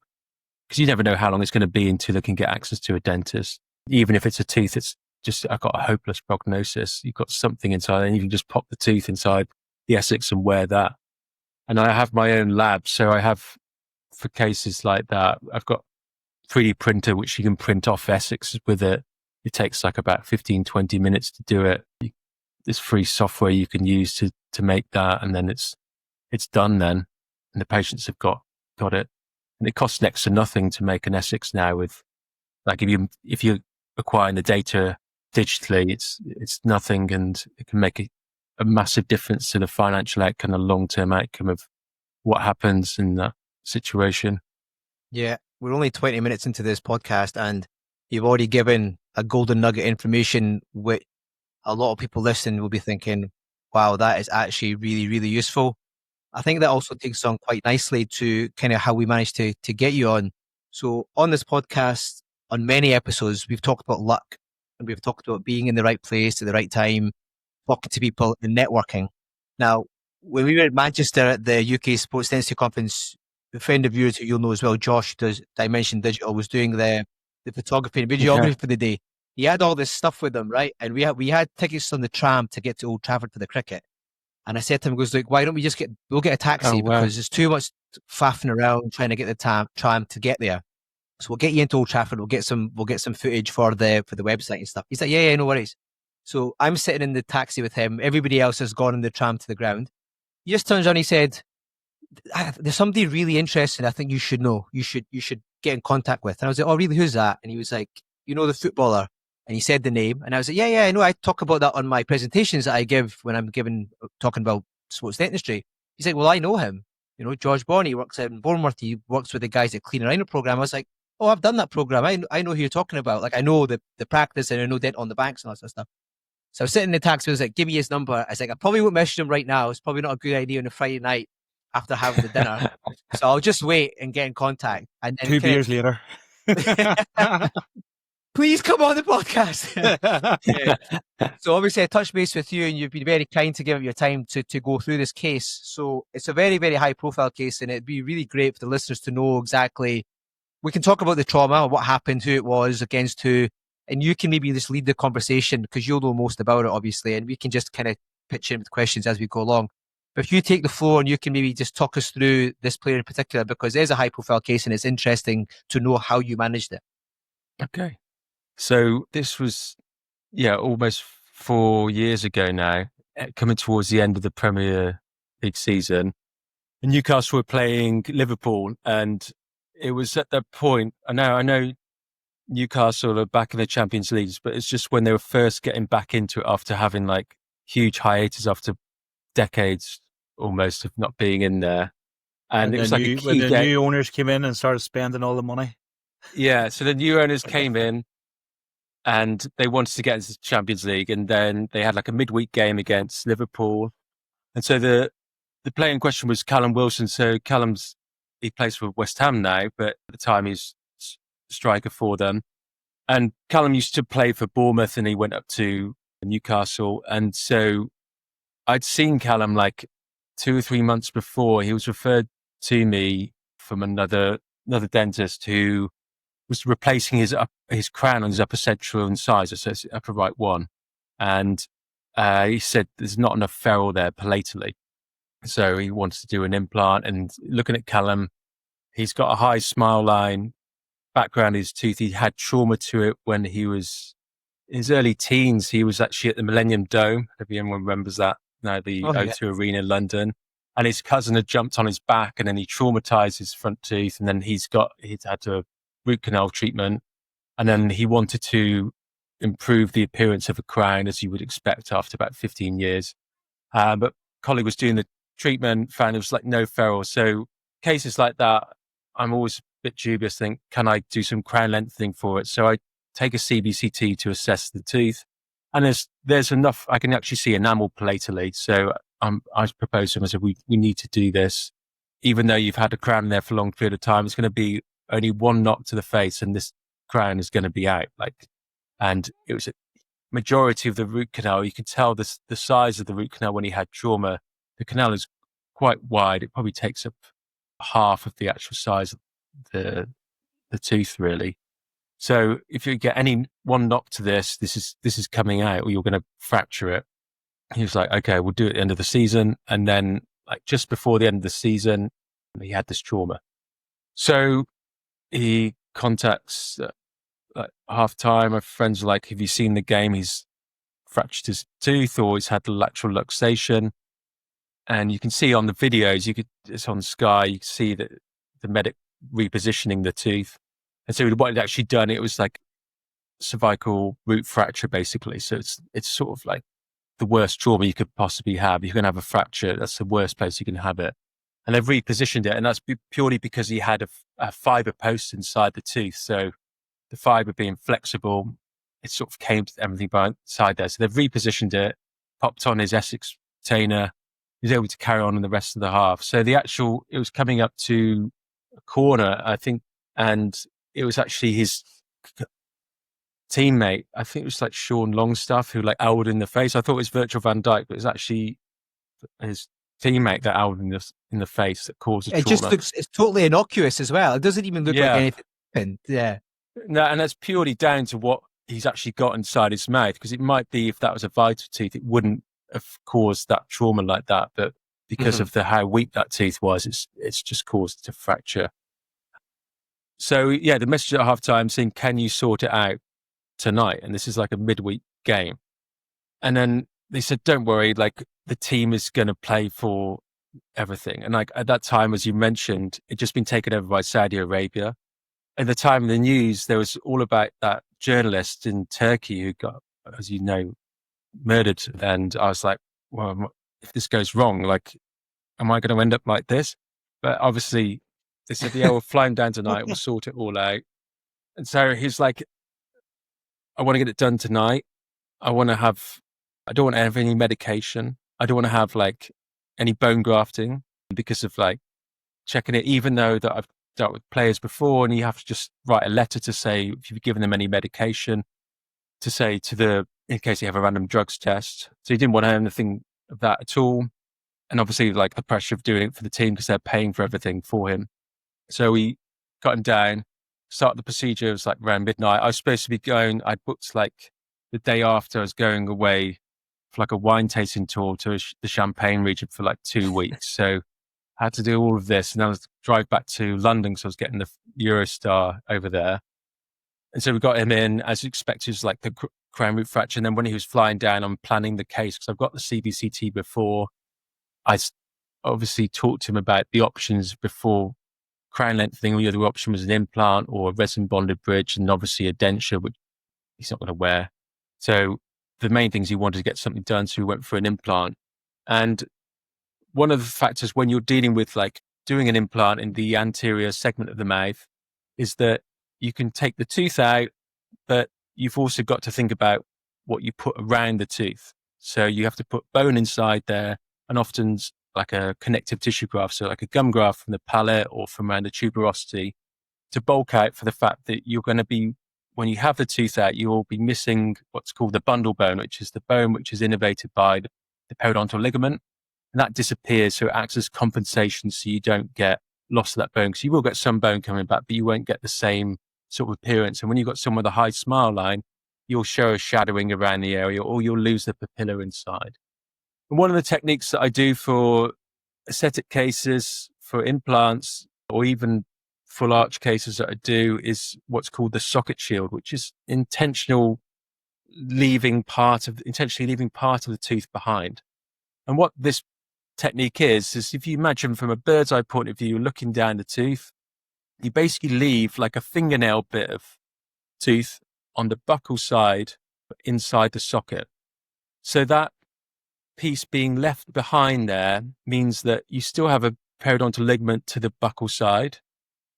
Because you never know how long it's going to be until they can get access to a dentist. Even if it's a tooth, it's just, I've got a hopeless prognosis. You've got something inside, and you can just pop the tooth inside the Essex and wear that. And I have my own lab. So I have, for cases like that, I've got 3D printer, which you can print off Essex with it. It takes like about 15-20 minutes to do it. There's free software you can use to make that, and then it's done then, and the patients have got it. And it costs next to nothing to make an Essex now. With like if you're acquiring the data digitally, it's nothing, and it can make a massive difference to the financial outcome and long-term outcome of what happens in that situation. Yeah, we're only 20 minutes into this podcast, and you've already given a golden nugget information, which a lot of people listening will be thinking, wow, that is actually really, really useful. I think that also takes on quite nicely to kind of how we managed to get you on. So on this podcast, on many episodes, we've talked about luck, and we've talked about being in the right place at the right time, talking to people and networking. Now, when we were at Manchester at the UK Sports Dentistry Conference, a friend of yours who you'll know as well, Josh, does Dimension Digital, was doing the photography and videography for the day. He had all this stuff with him, right? And we had tickets on the tram to get to Old Trafford for the cricket. And I said to him, goes like, why don't we just we'll get a taxi, because there's too much faffing around trying to get the tram to get there. So we'll get you into Old Trafford. We'll get some footage for the website and stuff. He's like, yeah, no worries. So I'm sitting in the taxi with him. Everybody else has gone in the tram to the ground. He just turns around and he said, there's somebody really interesting I think you should know. You should get in contact with. And I was like, oh, really? Who's that? And he was like, you know, the footballer. And he said the name. And I was like, yeah, I know. I talk about that on my presentations that I give when I'm talking about sports dentistry. He's like, well, I know him. You know, George Bourne, he works out in Bournemouth. He works with the guys at Clean Rhino program. I was like, oh, I've done that program. I know who you're talking about. Like, I know the practice, and I know Dent on the Banks and all that sort of stuff. So I was sitting in the taxi. I was like, give me his number. I was like, I probably won't message him right now. It's probably not a good idea on a Friday night after having the dinner. So I'll just wait and get in contact. And then 2 beers later. Please come on the podcast. Yeah. So obviously I touched base with you, and you've been very kind to give up your time to go through this case. So it's a very, very high profile case, and it'd be really great for the listeners to know exactly. We can talk about the trauma, what happened, who it was, against who, and you can maybe just lead the conversation because you'll know most about it, obviously, and we can just kind of pitch in with questions as we go along. But if you take the floor and you can maybe just talk us through this player in particular, because it is a high profile case and it's interesting to know how you managed it. Okay. So this was, almost 4 years ago now, coming towards the end of the Premier League season, and Newcastle were playing Liverpool, and it was at that point. I know Newcastle are back in the Champions League, but it's just when they were first getting back into it after having like huge hiatus after decades almost of not being in there. And it was like when the new owners came in and started spending all the money. Yeah, so the new owners came in and they wanted to get into the Champions League, and then they had like a midweek game against Liverpool. And so the player in question was Callum Wilson. So he plays for West Ham now, but at the time he's striker for them. And Callum used to play for Bournemouth, and he went up to Newcastle. And so I'd seen Callum like 2 or 3 months before. He was referred to me from another dentist who was replacing his crown on his upper central incisor, so it's upper right one. And he said there's not enough ferrule there palatally. So he wants to do an implant. And looking at Callum, he's got a high smile line, background in his tooth. He had trauma to it when he was in his early teens. He was actually at the Millennium Dome, if anyone remembers that, now the O2 Arena in London. And his cousin had jumped on his back, and then he traumatized his front tooth, and then he'd had to root canal treatment. And then he wanted to improve the appearance of a crown, as you would expect after about 15 years. But colleague was doing the treatment, found there was like no ferrule. So cases like that, I'm always a bit dubious, think, can I do some crown lengthening for it? So I take a CBCT to assess the tooth, and there's enough, I can actually see enamel palatally. So I proposed to him, I said, we need to do this. Even though you've had a crown in there for a long period of time, it's going to be only one knock to the face and this crown is going to be out. And it was a majority of the root canal. You can tell the size of the root canal when he had trauma. The canal is quite wide. It probably takes up half of the actual size of the tooth, really. So if you get any one knock to this is coming out, or you're going to fracture it. He was like, okay, we'll do it at the end of the season. And then like just before the end of the season, he had this trauma. So he contacts half time. My friends are like, have you seen the game? He's fractured his tooth, or he's had the lateral luxation. And you can see on the videos, it's on Sky, you can see that the medic repositioning the tooth. And so what he'd actually done, it was like cervical root fracture, basically. So it's sort of like the worst trauma you could possibly have. You can have a fracture. That's the worst place you can have it. And they've repositioned it. And that's purely because he had a fiber post inside the tooth. So the fiber being flexible, it sort of came to everything by inside there. So they've repositioned it, popped on his Essex retainer. He was able to carry on in the rest of the half. So it was coming up to a corner, I think, and it was actually his teammate, I think it was like Sean Longstaff, who like owled in the face. I thought it was Virgil van Dijk, but it was actually his teammate that owled in the face that caused the trauma. It just looks, it's totally innocuous as well. It doesn't even look like anything happened. Yeah. No, and that's purely down to what he's actually got inside his mouth, because it might be if that was a vital tooth, it wouldn't have caused that trauma like that. But because of how weak that tooth was, it's just caused it to fracture. So yeah, the message at half time saying, can you sort it out tonight? And this is like a midweek game. And then they said, don't worry, like the team is going to play for everything. And like at that time, as you mentioned, it'd just been taken over by Saudi Arabia. At the time in the news, there was all about that journalist in Turkey who got, as you know, murdered. And I was like, well, if this goes wrong, like, am I going to end up like this? But obviously they said, yeah, we'll fly him down tonight. We'll sort it all out. And so he's like, I want to get it done tonight. I don't want to have any medication. I don't want to have like any bone grafting because of like checking it, even though that I've dealt with players before and you have to just write a letter to say if you've given them any medication, to say in case you have a random drugs test. So he didn't want to have anything of that at all. And obviously like the pressure of doing it for the team because they're paying for everything for him. So we got him down, started the procedure. It was like around midnight. I was supposed to be going, I booked like the day after I was going away for like a wine tasting tour to the Champagne region for like 2 weeks. So I had to do all of this, and I was drive back to London because I was getting the Eurostar over there. And so we got him in, as expected, it was like the crown root fracture. And then when he was flying down, I'm planning the case because I've got the CBCT before. Obviously talked to him about the options before crown lengthening. The other option was an implant or a resin bonded bridge, and obviously a denture, which he's not going to wear. So the main things he wanted to get something done, so we went for an implant. And one of the factors when you're dealing with like doing an implant in the anterior segment of the mouth is that you can take the tooth out, but you've also got to think about what you put around the tooth. So you have to put bone inside there, and often like a connective tissue graft, so like a gum graft from the palate or from around the tuberosity, to bulk out for the fact that you're going to be, when you have the tooth out, you'll be missing what's called the bundle bone, which is the bone which is innervated by the periodontal ligament. And that disappears, so it acts as compensation so you don't get loss of that bone. Because you will get some bone coming back, but you won't get the same sort of appearance. And when you've got someone with a high smile line, you'll show a shadowing around the area, or you'll lose the papilla inside. And one of the techniques that I do for aesthetic cases, for implants, or even full arch cases that I do is what's called the socket shield, which is intentionally leaving part of the tooth behind. And what this technique is if you imagine from a bird's eye point of view, looking down the tooth, you basically leave like a fingernail bit of tooth on the buccal side inside the socket. So that piece being left behind there means that you still have a periodontal ligament to the buccal side.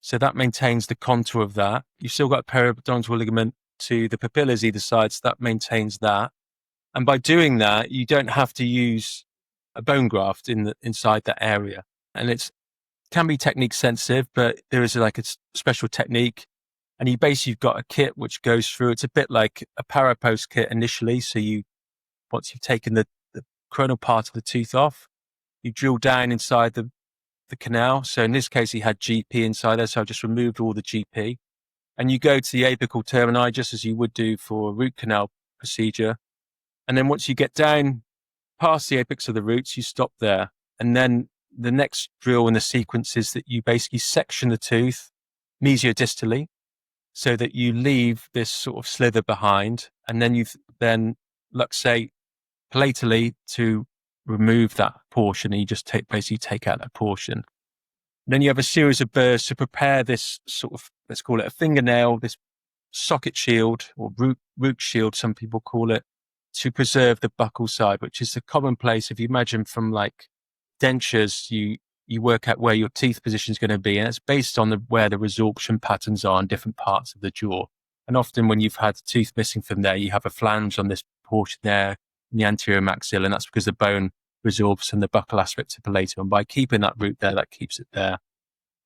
So that maintains the contour of that. You've still got a periodontal ligament to the papillas either side, so that maintains that. And by doing that, you don't have to use a bone graft inside that area. And it can be technique sensitive, but there is like a special technique. And you basically got a kit which goes through. It's a bit like a Parapost kit initially. So once you've taken the coronal part of the tooth off, you drill down inside the canal. So in this case, he had GP inside there. So I just removed all the GP. And you go to the apical termini just as you would do for a root canal procedure. And then once you get down past the apex of the roots, you stop there. And then the next drill in the sequence is that you basically section the tooth mesiodistally so that you leave this sort of slither behind. And then you luxate palatally to remove that portion, and you just basically take out that portion. And then you have a series of burrs to prepare this sort of, let's call it a fingernail, this socket shield or root shield, some people call it, to preserve the buccal side, which is a commonplace. If you imagine from like dentures, you work out where your teeth position is going to be, and it's based on where the resorption patterns are in different parts of the jaw. And often when you've had a tooth missing from there, you have a flange on this portion there in the anterior maxilla, and that's because the bone resorbs from the buccal aspect of palatal. And by keeping that root there, that keeps it there.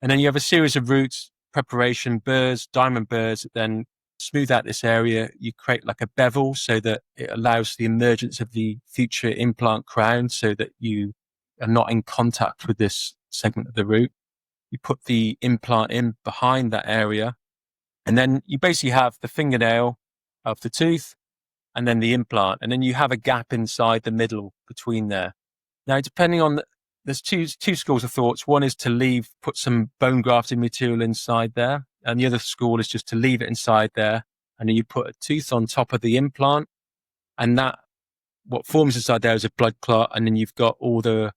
And then you have a series of roots, preparation, burrs, diamond burrs, that then smooth out this area. You create like a bevel so that it allows the emergence of the future implant crown so that you are not in contact with this segment of the root. You put the implant in behind that area, and then you basically have the fingernail of the tooth and then the implant, and then you have a gap inside the middle between there. Now, depending on there's two schools of thoughts. One is to put some bone grafting material inside there, and the other school is just to leave it inside there, and then you put a tooth on top of the implant, and that what forms inside there is a blood clot, and then you've got all the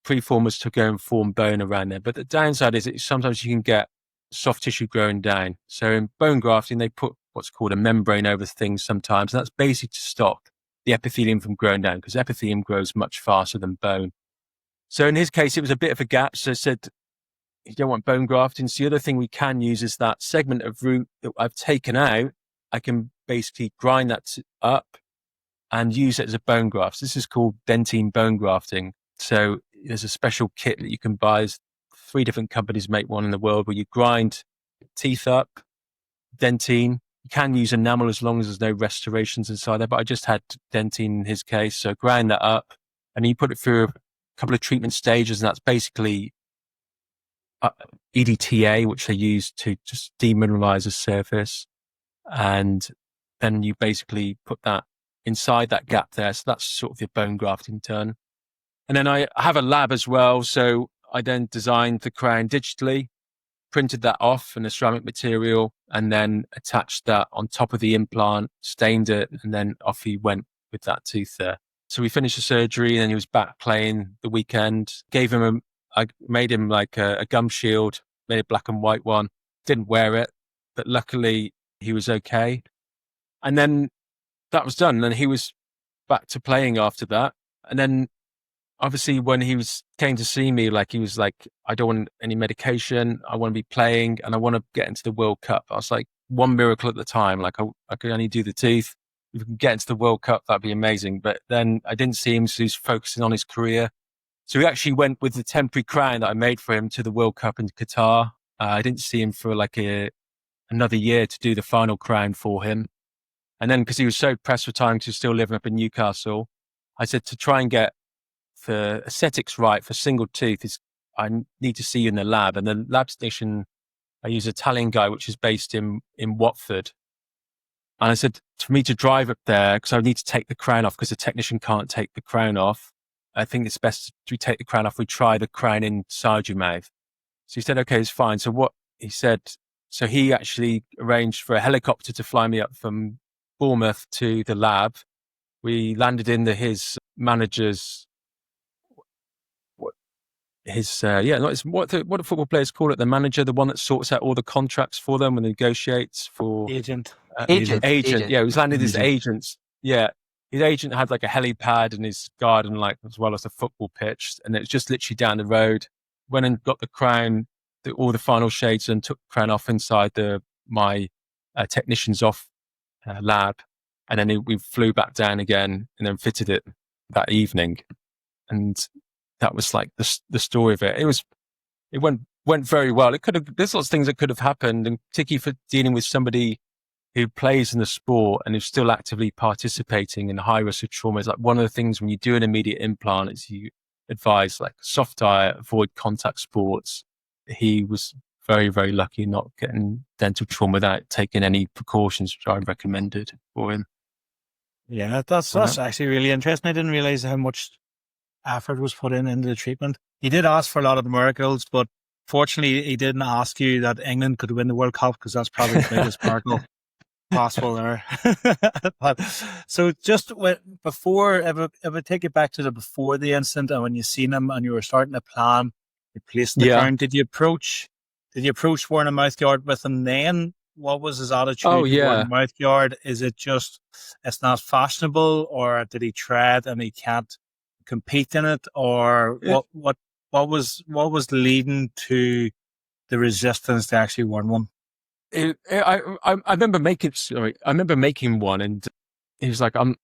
preformers to go and form bone around there. But the downside is that sometimes you can get soft tissue growing down. So in bone grafting, they put what's called a membrane over things sometimes, and that's basically to stop the epithelium from growing down, because epithelium grows much faster than bone. So in his case, it was a bit of a gap. So I said, you don't want bone grafting. So the other thing we can use is that segment of root that I've taken out. I can basically grind that up and use it as a bone graft. This is called dentine bone grafting. So there's a special kit that you can buy. There's 3 different companies make one in the world where you grind teeth up, dentine. You can use enamel as long as there's no restorations inside there, but I just had dentine in his case. So grind that up, and you put it through a couple of treatment stages, and that's basically EDTA, which they use to just demineralize the surface. And then you basically put that inside that gap there. So that's sort of your bone grafting done. And then I have a lab as well. So I then designed the crown digitally, printed that off in a ceramic material and then attached that on top of the implant, stained it, and then off he went with that tooth there. So we finished the surgery and then he was back playing the weekend. I made him like a gum shield, made a black and white one. Didn't wear it, but luckily he was okay. And then that was done. And he was back to playing after that. And then obviously when came to see me, like he was like, I don't want any medication. I want to be playing and I want to get into the World Cup. I was like, one miracle at the time. Like I could only do the tooth. If we could get into the World Cup, that'd be amazing. But then I didn't see him, so he's focusing on his career. So we actually went with the temporary crown that I made for him to the World Cup in Qatar. I didn't see him for like another year to do the final crown for him. And then because he was so pressed for time, because he was still living up in Newcastle, I said to try and get the aesthetics right for single tooth, I need to see you in the lab. And the lab technician, I use an Italian guy, which is based in Watford. And I said, for me to drive up there, because I need to take the crown off, because the technician can't take the crown off. I think it's best we take the crown off. We try the crown inside your mouth. So he said, okay, it's fine. So what he said, so he actually arranged for a helicopter to fly me up from Bournemouth to the lab. We landed in his manager's, what the football players call it, the manager, the one that sorts out all the contracts for them and negotiates for Agent. Agent. Yeah, he was landing his agents. Yeah. His agent had like a helipad in his garden, like as well as a football pitch. And it was just literally down the road. Went and got the crown, all the final shades, and took the crown off inside my technician's lab. And then we flew back down again and then fitted it that evening. And that was like the story of it. It went very well. There's lots of things that could have happened, and particularly for dealing with somebody who plays in the sport and is still actively participating in high risk of trauma. Is like one of the things when you do an immediate implant is you advise like soft diet, avoid contact sports. He was very, very lucky not getting dental trauma without taking any precautions, which I recommended for him. Yeah, that's actually really interesting. I didn't realize how much effort was put into the treatment. He did ask for a lot of the miracles, but fortunately he didn't ask you that England could win the World Cup, because that's probably the biggest miracle possible there. But, so just before, if I take it back to before the incident, and when you seen him and you were starting to plan replacing the crown, did you approach wearing a mouthguard with him then? What was his attitude? Oh, yeah. Wearing a mouthguard? Is it just it's not fashionable, or did he try it and he can't compete in it, or what was leading to the resistance to actually wearing one? I remember making one, and he was like, I'm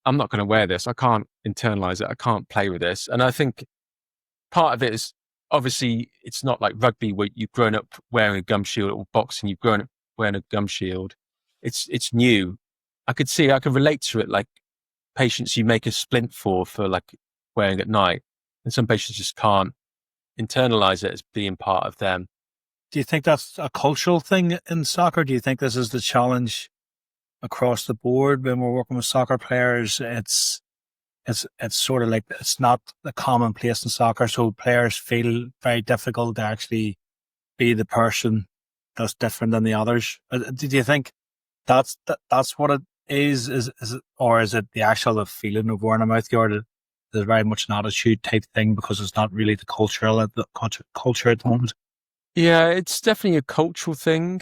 not going to wear this. I can't internalize it. I can't play with this. And I think part of it is, obviously, it's not like rugby where you've grown up wearing a gum shield, or boxing, you've grown up wearing a gum shield. It's new. I could relate to it, like patients you make a splint for like wearing at night. And some patients just can't internalize it as being part of them. Do you think that's a cultural thing in soccer? Do you think this is the challenge across the board when we're working with soccer players? It's sort of like, it's not the commonplace in soccer, so players feel very difficult to actually be the person that's different than the others. Do you think that's what it is? Is it, or is it the actual feeling of wearing a mouthguard? Is very much an attitude type thing, because it's not really the culture at the moment? Yeah, it's definitely a cultural thing.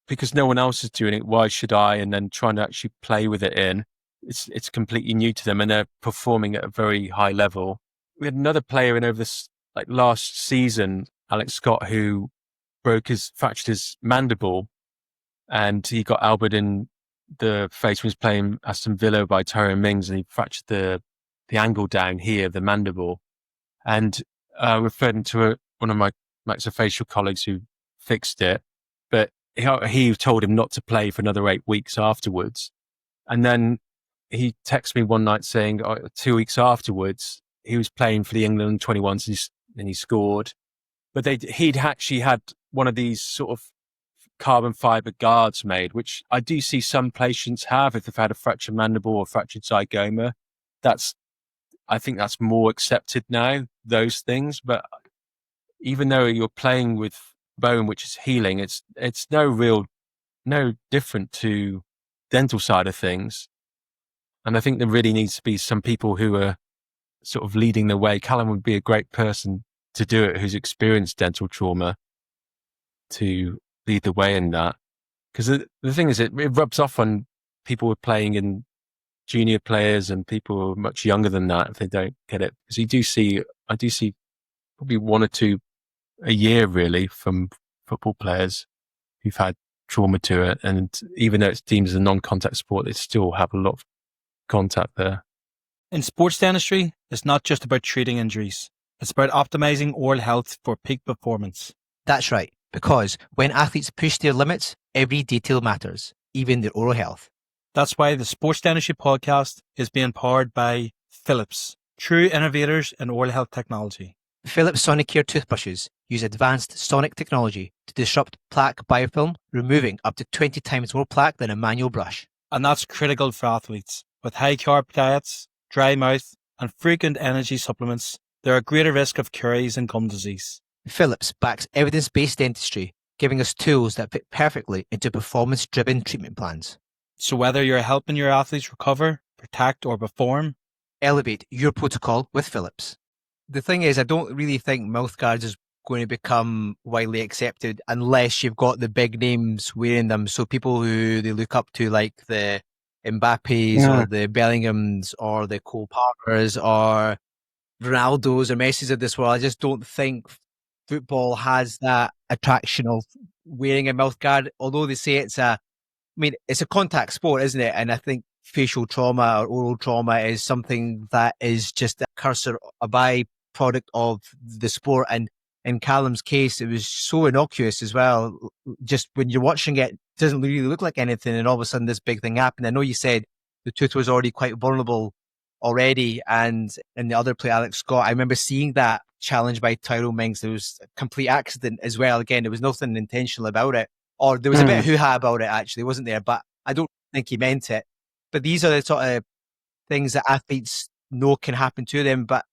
Because no one else is doing it, why should I? And then trying to actually play with it it's completely new to them, and they're performing at a very high level. We had another player in over this last season, Alex Scott, who fractured his mandible, and he got elbowed in the face when he was playing Aston Villa by Tyrone Mings, and he fractured the angle down here, the mandible. And referred him to one of my maxillofacial colleagues who fixed it, but he told him not to play for another 8 weeks afterwards. And then he texted me one night saying 2 weeks afterwards, he was playing for the England 21s and he scored. But he'd actually had one of these sort of carbon fiber guards made, which I do see some patients have if they've had a fractured mandible or fractured zygoma. I think that's more accepted now, those things. But even though you're playing with bone which is healing. It's no different to dental side of things. And I think there really needs to be some people who are sort of leading the way. Callum would be a great person to do it, who's experienced dental trauma, to lead the way in that. Because the thing is, it rubs off on people who are playing in junior players and people who are much younger than that if they don't get it. Because I do see probably one or two a year really from football players who've had trauma to it. And even though it's deemed as a non-contact sport, they still have a lot of contact there. In sports dentistry, it's not just about treating injuries. It's about optimizing oral health for peak performance. That's right, because when athletes push their limits, every detail matters, even their oral health. That's why the Sports Dentistry podcast is being powered by Philips, true innovators in oral health technology. Philips Sonicare toothbrushes use advanced sonic technology to disrupt plaque biofilm, removing up to 20 times more plaque than a manual brush. And that's critical for athletes. With high carb diets, dry mouth, and frequent energy supplements, there are greater risk of caries and gum disease. Philips backs evidence-based dentistry, giving us tools that fit perfectly into performance-driven treatment plans. So whether you're helping your athletes recover, protect, or perform, elevate your protocol with Philips. The thing is, I don't really think mouthguards is going to become widely accepted unless you've got the big names wearing them. So people who they look up to, like the Mbappes or the Bellinghams or the Cole Palmers or Ronaldos or Messi's of this world. I just don't think football has that attraction of wearing a mouthguard, although they say it's a contact sport, isn't it? And I think facial trauma or oral trauma is something that is just a cursor, a byproduct of the sport. And in Callum's case, it was so innocuous as well. Just when you're watching it, it doesn't really look like anything. And all of a sudden this big thing happened. I know you said the tooth was already quite vulnerable already. And in the other play, Alex Scott, I remember seeing that challenge by Tyrone Mings. There was a complete accident as well. Again, there was nothing intentional about it. Or there was a bit of hoo-ha about it, actually, wasn't there? But I don't think he meant it. But these are the sort of things that athletes know can happen to them. But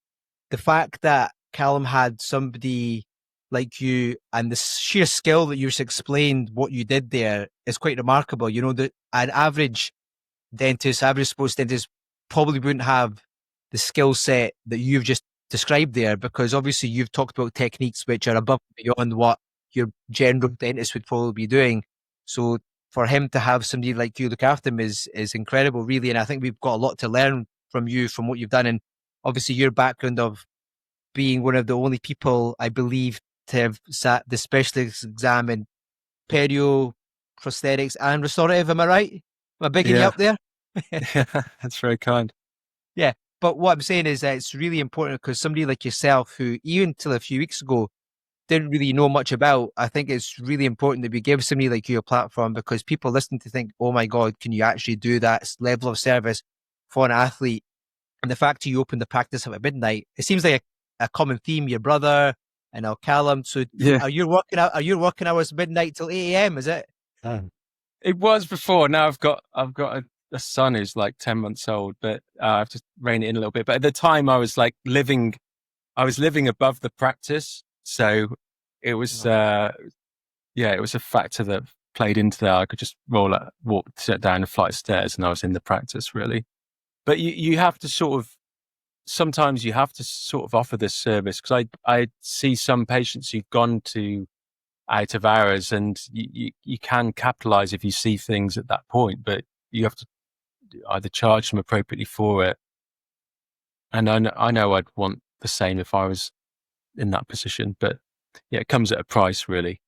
the fact that Callum had somebody like you and the sheer skill that you just explained what you did there is quite remarkable. You know, an average dentist, average sports dentist probably wouldn't have the skill set that you've just described there, because obviously you've talked about techniques which are above and beyond what your general dentist would probably be doing. So for him to have somebody like you look after him is incredible, really. And I think we've got a lot to learn from you, from what you've done. And obviously your background of being one of the only people, I believe, to have sat the specialist exam in perio, prosthetics and restorative. Am I right? Am I bigging you up there? Yeah, that's very kind. Yeah. But what I'm saying is that it's really important, because somebody like yourself, who even till a few weeks ago didn't really know much about, I think it's really important that we give somebody like you a platform, because people listening to think, oh my God, can you actually do that level of service for an athlete? And the fact that you opened the practice up at midnight, it seems like a common theme. Your brother and now Callum. So are your working hours midnight till 8 a.m., is it? It was before. Now I've got a son who's like 10 months old, but I have to rein it in a little bit. But at the time I was living above the practice. So it was, it was a factor that played into that. I could just sit down a flight of stairs and I was in the practice, really. But you have to sometimes you have to sort of offer this service, because I see some patients who've gone to out of hours, and you can capitalize if you see things at that point, but you have to either charge them appropriately for it. And I know I'd want the same if I was in that position, but yeah, it comes at a price, really.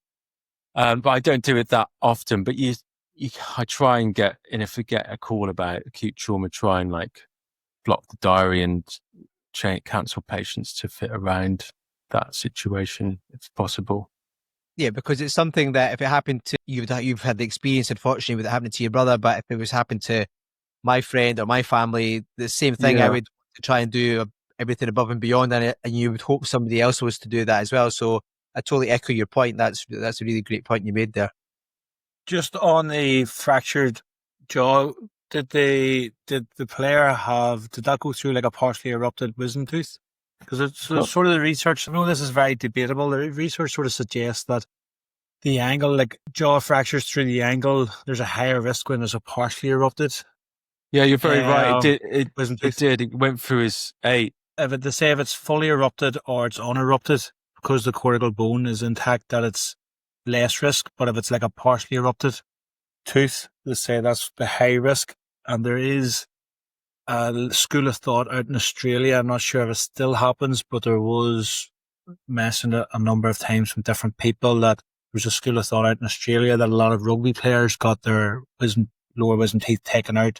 But I don't do it that often. But I try and get, and if we get a call about acute trauma, try and block the diary and cancel patients to fit around that situation if possible. Yeah, because it's something that if it happened to you, you've had the experience, unfortunately, with it happening to your brother. But if it was happened to my friend or my family, the same thing. I would try and do everything above and beyond, and you would hope somebody else was to do that as well. So I totally echo your point. That's a really great point you made there. Just on the fractured jaw, did the player did that go through like a partially erupted wisdom tooth? Because it's sort of the research, I know this is very debatable, the research sort of suggests that the angle, like jaw fractures through the angle, there's a higher risk when there's a partially erupted. Yeah, you're very right. Wisdom It tooth. did. It went through his 8. They say if it's fully erupted or it's unerupted, because the cortical bone is intact, that it's less risk. But if it's like a partially erupted tooth, they say that's the high risk. And there is a school of thought out in Australia. I'm not sure if it still happens, but there was mentioned a number of times from different people that there was a school of thought out in Australia that a lot of rugby players got their lower wisdom teeth taken out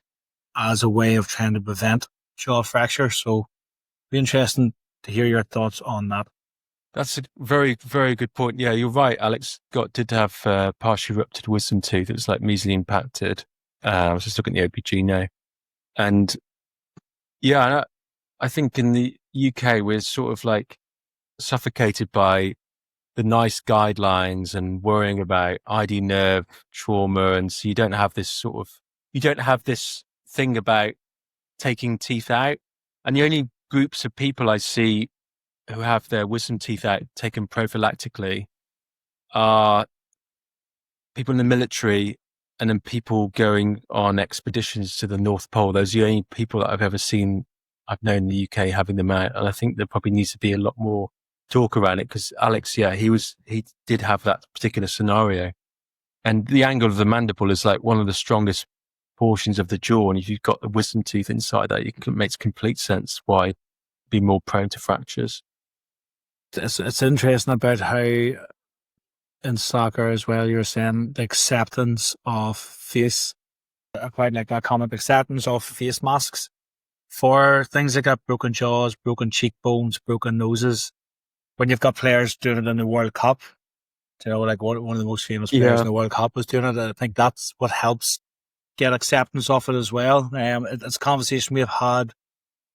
as a way of trying to prevent jaw fracture. So it'd be interesting to hear your thoughts on that. That's a very, very good point. Yeah, you're right. Alex did have partially erupted wisdom tooth. It was like measly impacted. I was just looking at the OPG now. And yeah, I think in the UK, we're sort of like suffocated by the nice guidelines and worrying about ID nerve trauma. And so you don't have this thing about taking teeth out. And the only groups of people I see who have their wisdom teeth out taken prophylactically are people in the military and then people going on expeditions to the North Pole. Those are the only people that I've known in the UK having them out. And I think there probably needs to be a lot more talk around it because Alex, he did have that particular scenario. And the angle of the mandible is like one of the strongest portions of the jaw. And if you've got the wisdom tooth inside that, it makes complete sense why be more prone to fractures. It's interesting about how in soccer as well, you're saying the acceptance of face. I quite like that comment, acceptance of face masks for things like that, broken jaws, broken cheekbones, broken noses. When you've got players doing it in the World Cup, like one of the most famous players in the World Cup was doing it. I think that's what helps get acceptance of it as well. It's a conversation we've had,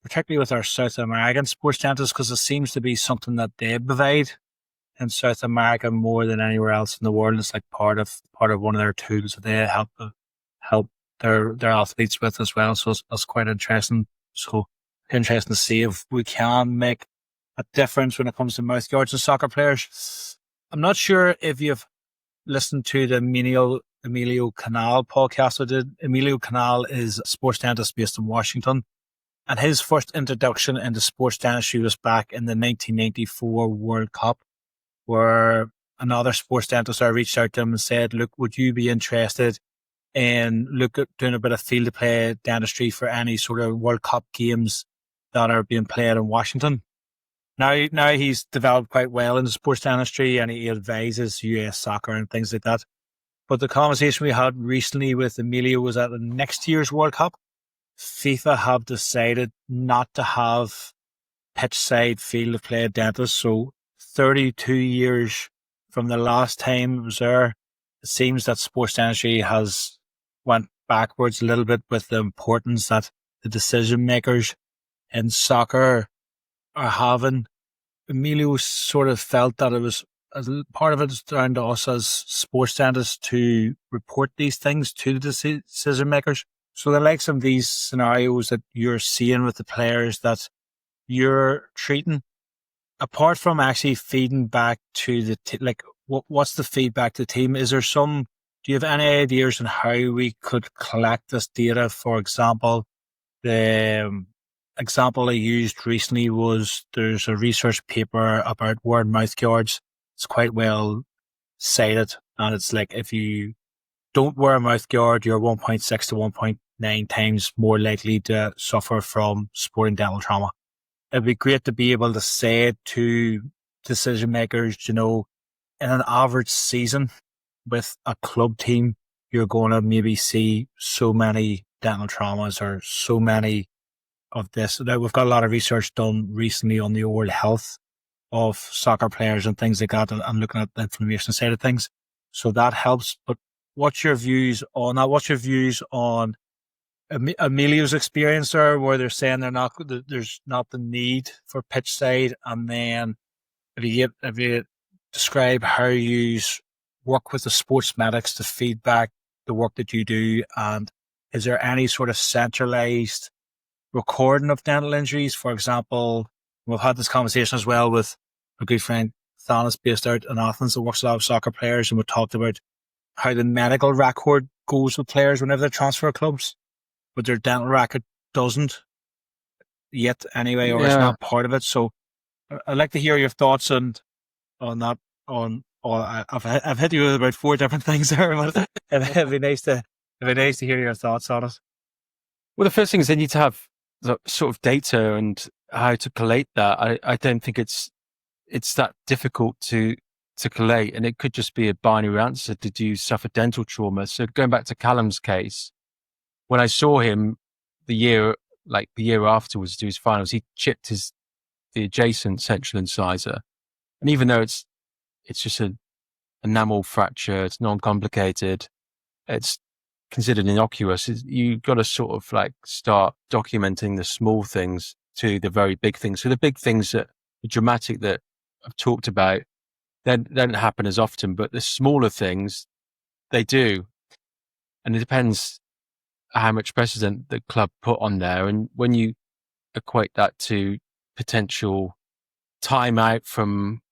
particularly with our South American sports dentists, because it seems to be something that they provide in South America more than anywhere else in the world. It's like part of one of their tools that they help their athletes with as well. So that's quite interesting. So interesting to see if we can make a difference when it comes to mouth guards and soccer players. I'm not sure if you've listened to the Emilio Canal podcast I did. Emilio Canal is a sports dentist based in Washington. And his first introduction into sports dentistry was back in the 1994 World Cup, where another sports dentist reached out to him and said, look, would you be interested in doing a bit of field play dentistry for any sort of World Cup games that are being played in Washington? Now he's developed quite well into sports dentistry and he advises US soccer and things like that. But the conversation we had recently with Emilio was at the next year's World Cup. FIFA have decided not to have pitch-side field of play dentists. So 32 years from the last time it was there, it seems that sports dentistry has went backwards a little bit with the importance that the decision makers in soccer are having. Emilio sort of felt that it was part of it is down to us as sports dentists to report these things to the decision makers. So the likes of these scenarios that you're seeing with the players that you're treating, apart from actually feeding back to the what's the feedback to the team? Do you have any ideas on how we could collect this data? For example, the example I used recently was there's a research paper about wearing mouth guards. It's quite well cited, and it's like if you don't wear a mouth guard, you're 1.6 to 1.9 times more likely to suffer from sporting dental trauma. It'd be great to be able to say it to decision makers, in an average season with a club team, you're going to maybe see so many dental traumas or so many of this. Now, we've got a lot of research done recently on the oral health of soccer players and things like that, and looking at the inflammation side of things. So that helps. But what's your views on that? What's your views on Emilio's experience there, where they're saying there's not the need for pitch side? And then if you describe how you work with the sports medics to feedback the work that you do, and is there any sort of centralized recording of dental injuries? For example, we've had this conversation as well with a good friend orthodontist based out in Athens that works with a lot of soccer players, and we talked about how the medical record goes with players whenever they transfer clubs, but their dental record doesn't yet anyway, or it's not part of it. So I'd like to hear your thoughts on that. I've hit you with about 4 different things there. It'd be nice to hear your thoughts on it. Well, the first thing is they need to have the sort of data and how to collate that. I don't think it's that difficult to collate, and it could just be a binary answer. Did you suffer dental trauma? So going back to Callum's case, when I saw him the year afterwards to his finals, he chipped the adjacent central incisor, and even though it's just an enamel fracture, it's non-complicated, it's considered innocuous. You've got to sort of like start documenting the small things to the very big things. So the big things that are dramatic that I've talked about, they don't happen as often, but the smaller things, they do. And it depends how much precedent the club put on there. And when you equate that to potential time out from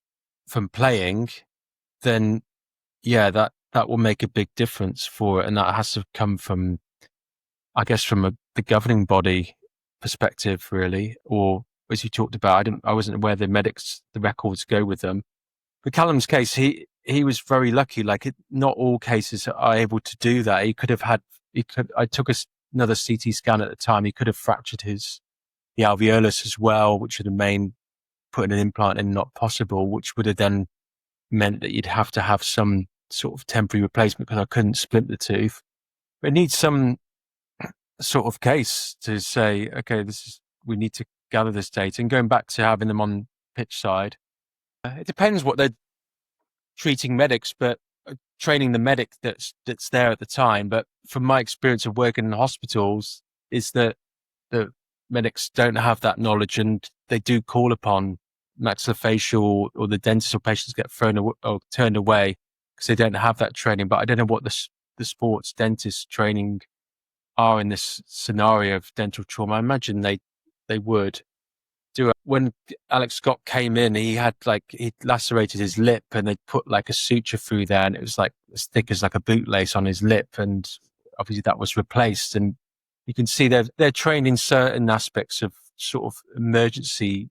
playing, then yeah, that will make a big difference for it. And that has to come from, I guess, from the governing body perspective, really. Or as you talked about, I wasn't aware the records go with them. But Callum's case, he was very lucky. Like not all cases are able to do that. I took another CT scan at the time. He could have fractured the alveolus as well, which would have made putting an implant in not possible, which would have then meant that you'd have to have some sort of temporary replacement because I couldn't split the tooth. But it needs some sort of case to say, okay, we need to gather this data. And going back to having them on pitch side, it depends what they're treating medics, but training the medic that's there at the time. But from my experience of working in hospitals, is that the medics don't have that knowledge, and they do call upon maxillofacial or the dentist or patients get turned away because they don't have that training. But I don't know what the sports dentist training are in this scenario of dental trauma. I imagine they would do it. When Alex Scott came in, he lacerated his lip and they put like a suture through there, and it was like as thick as like a bootlace on his lip, and obviously that was replaced. And you can see they're trained in certain aspects of sort of emergency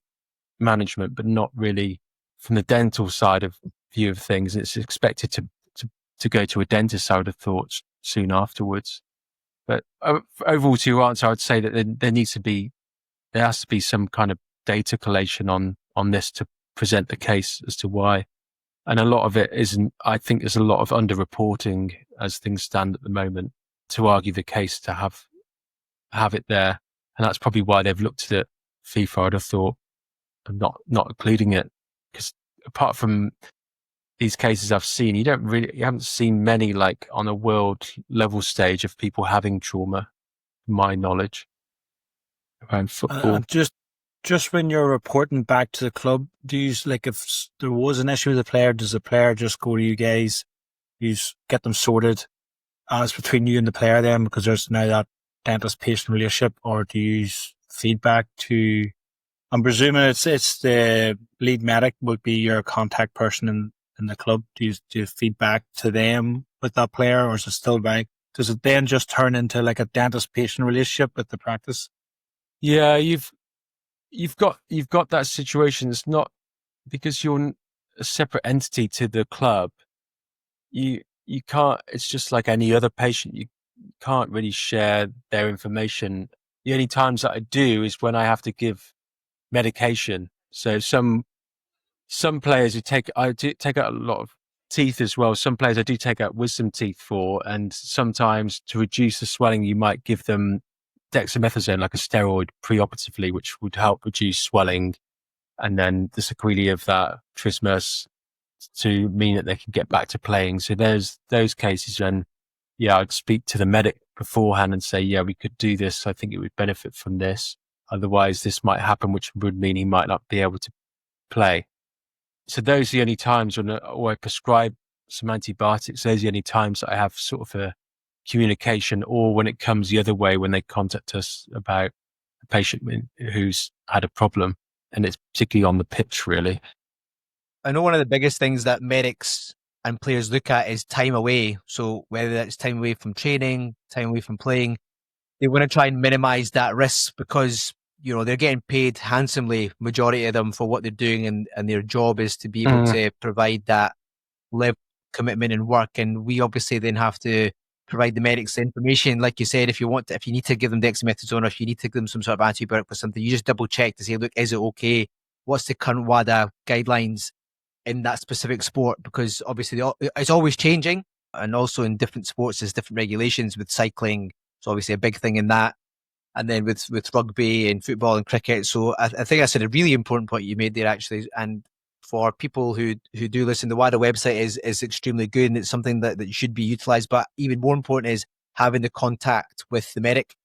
management, but not really from the dental side of view of things. It's expected to go to a dentist, I would have thought, soon afterwards. But overall, to your answer, I would say that there has to be some kind of data collation on this to present the case as to why. And a lot of it isn't. I think there's a lot of underreporting as things stand at the moment to argue the case to have it there. And that's probably why they've looked at it, FIFA, I'd have thought, and not including it. Because apart from these cases I've seen, you haven't seen many like on a world level stage of people having trauma, to my knowledge, around football. Just when you're reporting back to the club, do you, like, if there was an issue with a player, does the player just go to you guys, you get them sorted as between you and the player then, because there's now that dentist-patient relationship, or do you use feedback to, I'm presuming it's the lead medic would be your contact person in the club. Do you feedback to them with that player, or is it still does it then just turn into like a dentist-patient relationship with the practice? Yeah, you've got that situation. It's not because you're a separate entity to the club. You can't. It's just like any other patient. You can't really share their information. The only times that I do is when I have to give medication. So some players I do take out a lot of teeth as well. Some players I do take out wisdom teeth for, and sometimes to reduce the swelling, you might give them dexamethasone, like a steroid, preoperatively, which would help reduce swelling, and then the sequelae of that trismus to mean that they can get back to playing. So there's those cases when, yeah, I'd speak to the medic beforehand and say, yeah, we could do this. I think it would benefit from this. Otherwise, this might happen, which would mean he might not be able to play. So those are the only times when I prescribe some antibiotics. Those are the only times that I have sort of a communication, or when it comes the other way, when they contact us about a patient who's had a problem, and it's particularly on the pitch, really. I know one of the biggest things that medics and players look at is time away. So whether that's time away from training, time away from playing, they want to try and minimize that risk because, they're getting paid handsomely, majority of them, for what they're doing, and their job is to be able to provide that level of commitment and work. And we obviously then have to provide the medics the information. Like you said, if you need to give them dexamethasone, or if you need to give them some sort of antibiotic for something, you just double check to say, look, is it okay? What's the current WADA guidelines in that specific sport? Because obviously it's always changing. And also in different sports, there's different regulations. With cycling, it's obviously a big thing in that. And then with rugby and football and cricket. So I think that's a really important point you made there, actually. And for people who do listen, the WADA website is extremely good, and it's something that should be utilised. But even more important is having the contact with the medic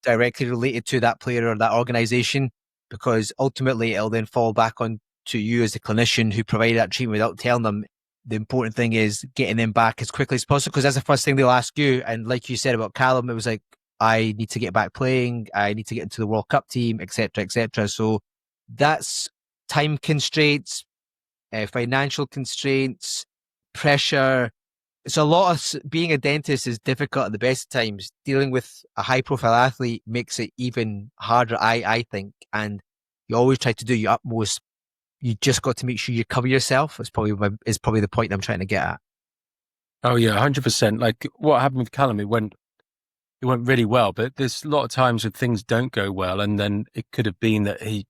directly related to that player or that organisation, because ultimately it'll then fall back on to you as the clinician who provided that treatment without telling them. The important thing is getting them back as quickly as possible, because that's the first thing they'll ask you. And like you said about Callum, it was like, I need to get back playing, I need to get into the World Cup team, etc., etc. So that's time constraints, financial constraints, pressure. It's a lot of being a dentist is difficult at the best of times. Dealing with a high profile athlete makes it even harder, I think. And you always try to do your utmost. You just got to make sure you cover yourself. Is probably the point I'm trying to get at. Oh yeah, 100%. Like what happened with Callum, it went really well, but there's a lot of times when things don't go well, and then it could have been that he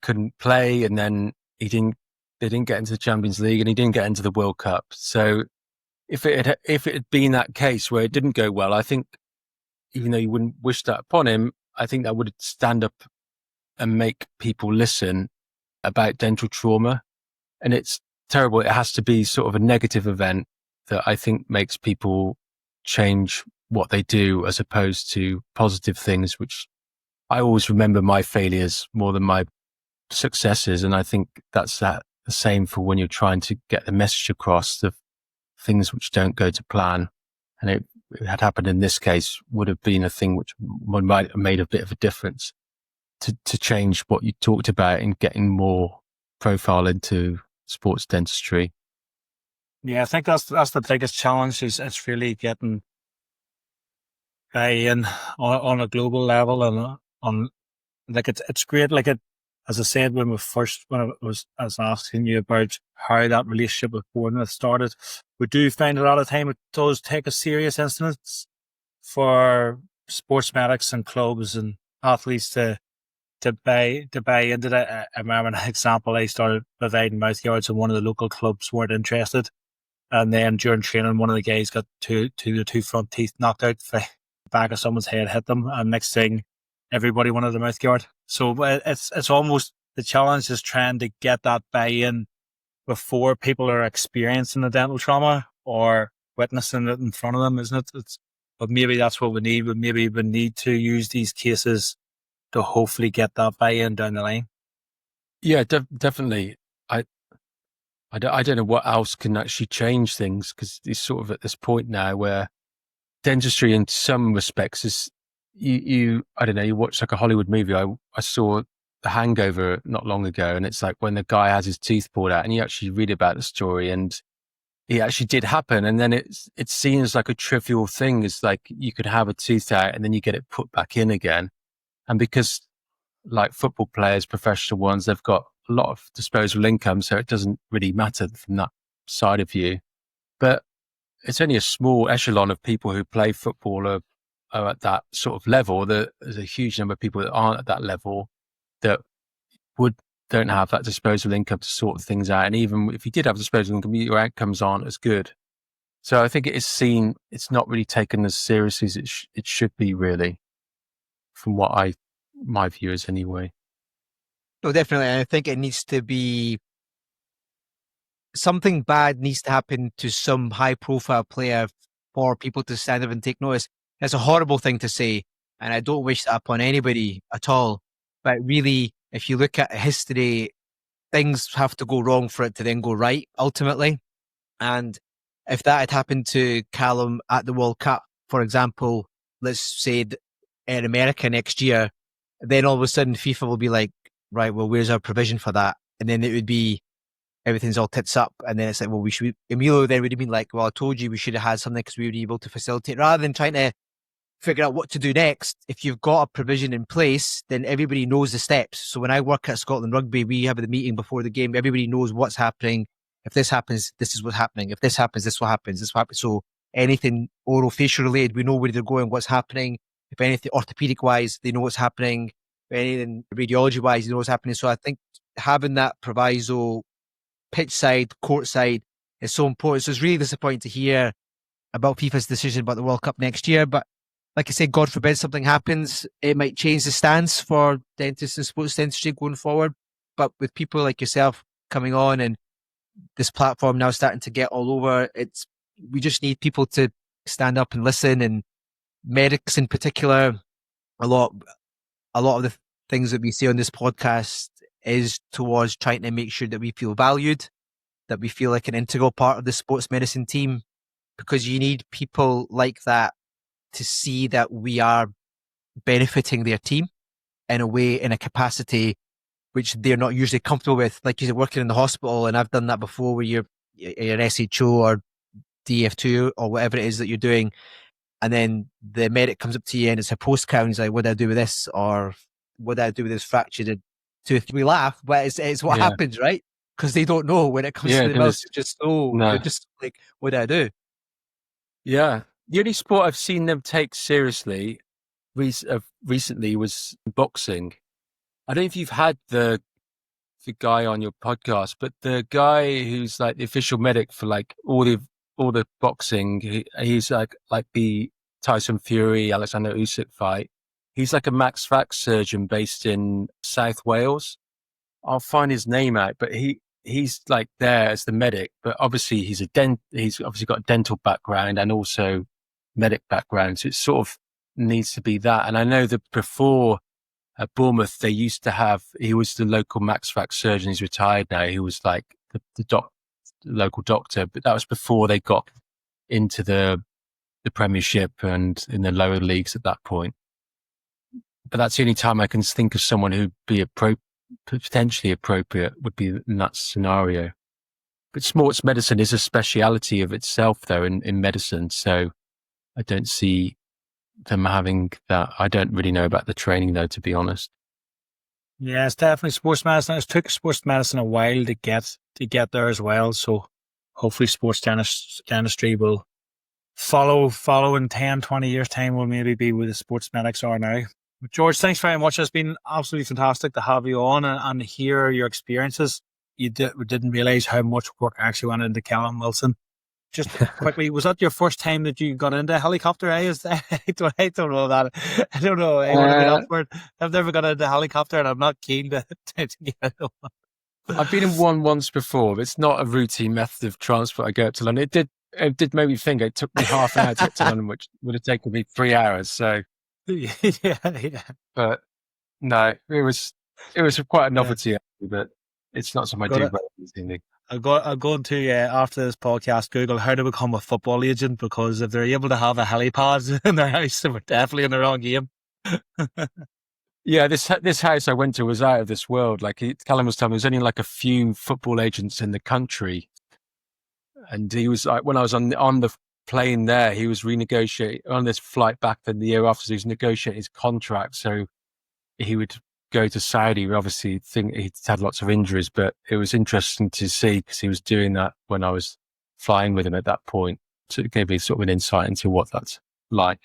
couldn't play, and then they didn't get into the Champions League, and he didn't get into the World Cup. So if it had been that case where it didn't go well, I think, even though you wouldn't wish that upon him, I think that would stand up and make people listen about dental trauma. And it's terrible. It has to be sort of a negative event that I think makes people change what they do, as opposed to positive things, which I always remember my failures more than my successes. And I think that's the same for when you're trying to get the message across. The things which don't go to plan, and it had happened in this case, would have been a thing which might have made a bit of a difference to change what you talked about and getting more profile into sports dentistry. Yeah, I think that's the biggest challenge. It's really getting buy-in on a global level, and on like it's great. Like as I said when I was asking you about how that relationship with Bournemouth started, we do find a lot of time it does take a serious instance for sports medics and clubs and athletes to buy into that. I remember an example, I started providing mouth guards and one of the local clubs weren't interested. And then during training, one of the guys got two front teeth knocked out. The back of someone's head hit them. And next thing, everybody wanted a mouth guard. So it's almost, the challenge is trying to get that buy-in before people are experiencing the dental trauma or witnessing it in front of them, isn't it? But maybe that's what we need. But maybe we need to use these cases to hopefully get that buy-in down the line. Yeah, definitely. I don't know what else can actually change things, because it's sort of at this point now where dentistry in some respects is, you I don't know, you watch like a Hollywood movie. I saw The Hangover not long ago, and it's like when the guy has his teeth pulled out, and you actually read about the story, and it actually did happen. And then it's seen as like a trivial thing. It's like you could have a tooth out and then you get it put back in again. And because like football players, professional ones, they've got a lot of disposable income, so it doesn't really matter from that side of view. But it's only a small echelon of people who play football are at that sort of level. There's a huge number of people that aren't at that level that don't have that disposable income to sort things out. And even if you did have disposable income, your outcomes aren't as good. So I think it is seen, it's not really taken as seriously as it should be, really, from what my view is anyway. No, definitely. And I think it needs to be, something bad needs to happen to some high profile player for people to stand up and take notice. That's a horrible thing to say, and I don't wish that upon anybody at all. But really, if you look at history, things have to go wrong for it to then go right, ultimately. And if that had happened to Callum at the World Cup, for example, let's say in America next year, then all of a sudden FIFA will be like, right, well, where's our provision for that? And then it would be everything's all tits up, and then it's like, well, we should. Emilio then would have been like, well, I told you we should have had something because we were able to facilitate, rather than trying to figure out what to do next. If you've got a provision in place, then everybody knows the steps. So when I work at Scotland Rugby, we have the meeting before the game. Everybody knows what's happening. If this happens, this is what's happening. If this happens, this is what happens. This is what happens. So anything oral facial related, we know where they're going, what's happening. If anything orthopedic wise, they know what's happening. If anything radiology wise, they know what's happening. So I think having that proviso, pitch side, court side, is so important. So it's really disappointing to hear about FIFA's decision about the World Cup next year. But like I said, God forbid something happens, it might change the stance for dentists and sports dentistry going forward. But with people like yourself coming on and this platform now starting to get all over, we just need people to stand up and listen. And medics in particular, a lot of the things that we say on this podcast is towards trying to make sure that we feel valued, that we feel like an integral part of the sports medicine team, because you need people like that to see that we are benefiting their team in a way, in a capacity which they're not usually comfortable with. Like you're working in the hospital, and I've done that before, where you're an SHO or DF2 or whatever it is that you're doing, and then the medic comes up to you and it's a postcard and he's like, what do I do with this? Or what do I do with this fractured tooth? We laugh, but it's what happens, right? Because they don't know when it comes to the mouth. They're just like, what do I do? Yeah. The only sport I've seen them take seriously recently was boxing. I don't know if you've had the guy on your podcast, but the guy who's like the official medic for like all the boxing, he's like the Tyson Fury, Alexander Usyk fight. He's like a Max Fax surgeon based in South Wales. I'll find his name out, but he's like there as the medic, but obviously he's obviously got a dental background and also medic background. So it sort of needs to be that. And I know that before at Bournemouth, they used to have, he was the local Max Fax surgeon. He's retired now. He was like the local doctor, but that was before they got into the Premiership and in the lower leagues at that point. But that's the only time I can think of someone who'd be potentially appropriate would be in that scenario. But sports medicine is a speciality of itself, though, in medicine. So I don't see them having that. I don't really know about the training, though, to be honest. Yeah, it's definitely sports medicine. It took sports medicine a while to get there as well. So hopefully sports dentistry will follow in 10, 20 years' time. Will maybe be where the sports medics are now. But George, thanks very much. It's been absolutely fantastic to have you on and hear your experiences. We didn't realise how much work actually went into Callum Wilson. Just quickly, was that your first time that you got into a helicopter? I don't know that. I don't know. I would have been up for it. I've never got into a helicopter, and I'm not keen to get into one. I've been in one once before. It's not a routine method of transport. I go up to London. It did make me think it took me half an hour to get to London, which would have taken me 3 hours. So yeah. But no, it was quite a novelty, actually, but it's not something I do regularly. I'm going to, after this podcast, Google how to become a football agent, because if they're able to have a helipad in their house, then we're definitely in the wrong game. Yeah, this house I went to was out of this world. Like Callum was telling me, there's only like a few football agents in the country. And he was like, when I was on the plane there, he was renegotiating on this flight back then the year after, so he was negotiating his contract. So he would go to Saudi. We obviously think he'd had lots of injuries, but it was interesting to see because he was doing that when I was flying with him at that point. So it gave me sort of an insight into what that's like.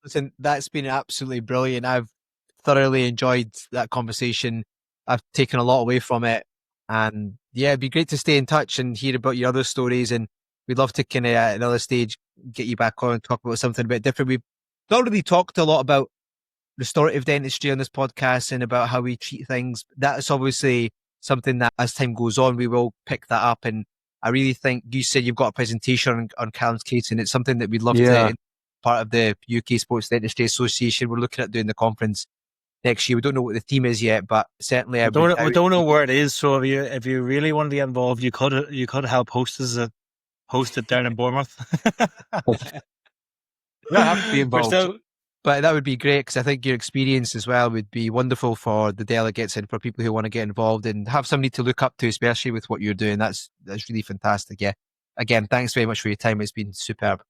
Listen, that's been absolutely brilliant. I've thoroughly enjoyed that conversation. I've taken a lot away from it. And yeah, it'd be great to stay in touch and hear about your other stories. And we'd love to kind of at another stage get you back on and talk about something a bit different. We've not really talked a lot about restorative dentistry on this podcast and about how we treat things. That's obviously something that as time goes on, we will pick that up. And I really think you said you've got a presentation on Callum's case, and it's something that we'd love to, part of the UK Sports Dentistry Association. We're looking at doing the conference next year. We don't know what the theme is yet, but certainly we don't know where it is. So if you really want to be involved, you could help host it down in Bournemouth. I have to be involved. But that would be great, because I think your experience as well would be wonderful for the delegates and for people who want to get involved and have somebody to look up to, especially with what you're doing. That's really fantastic. Yeah. Again, thanks very much for your time. It's been superb.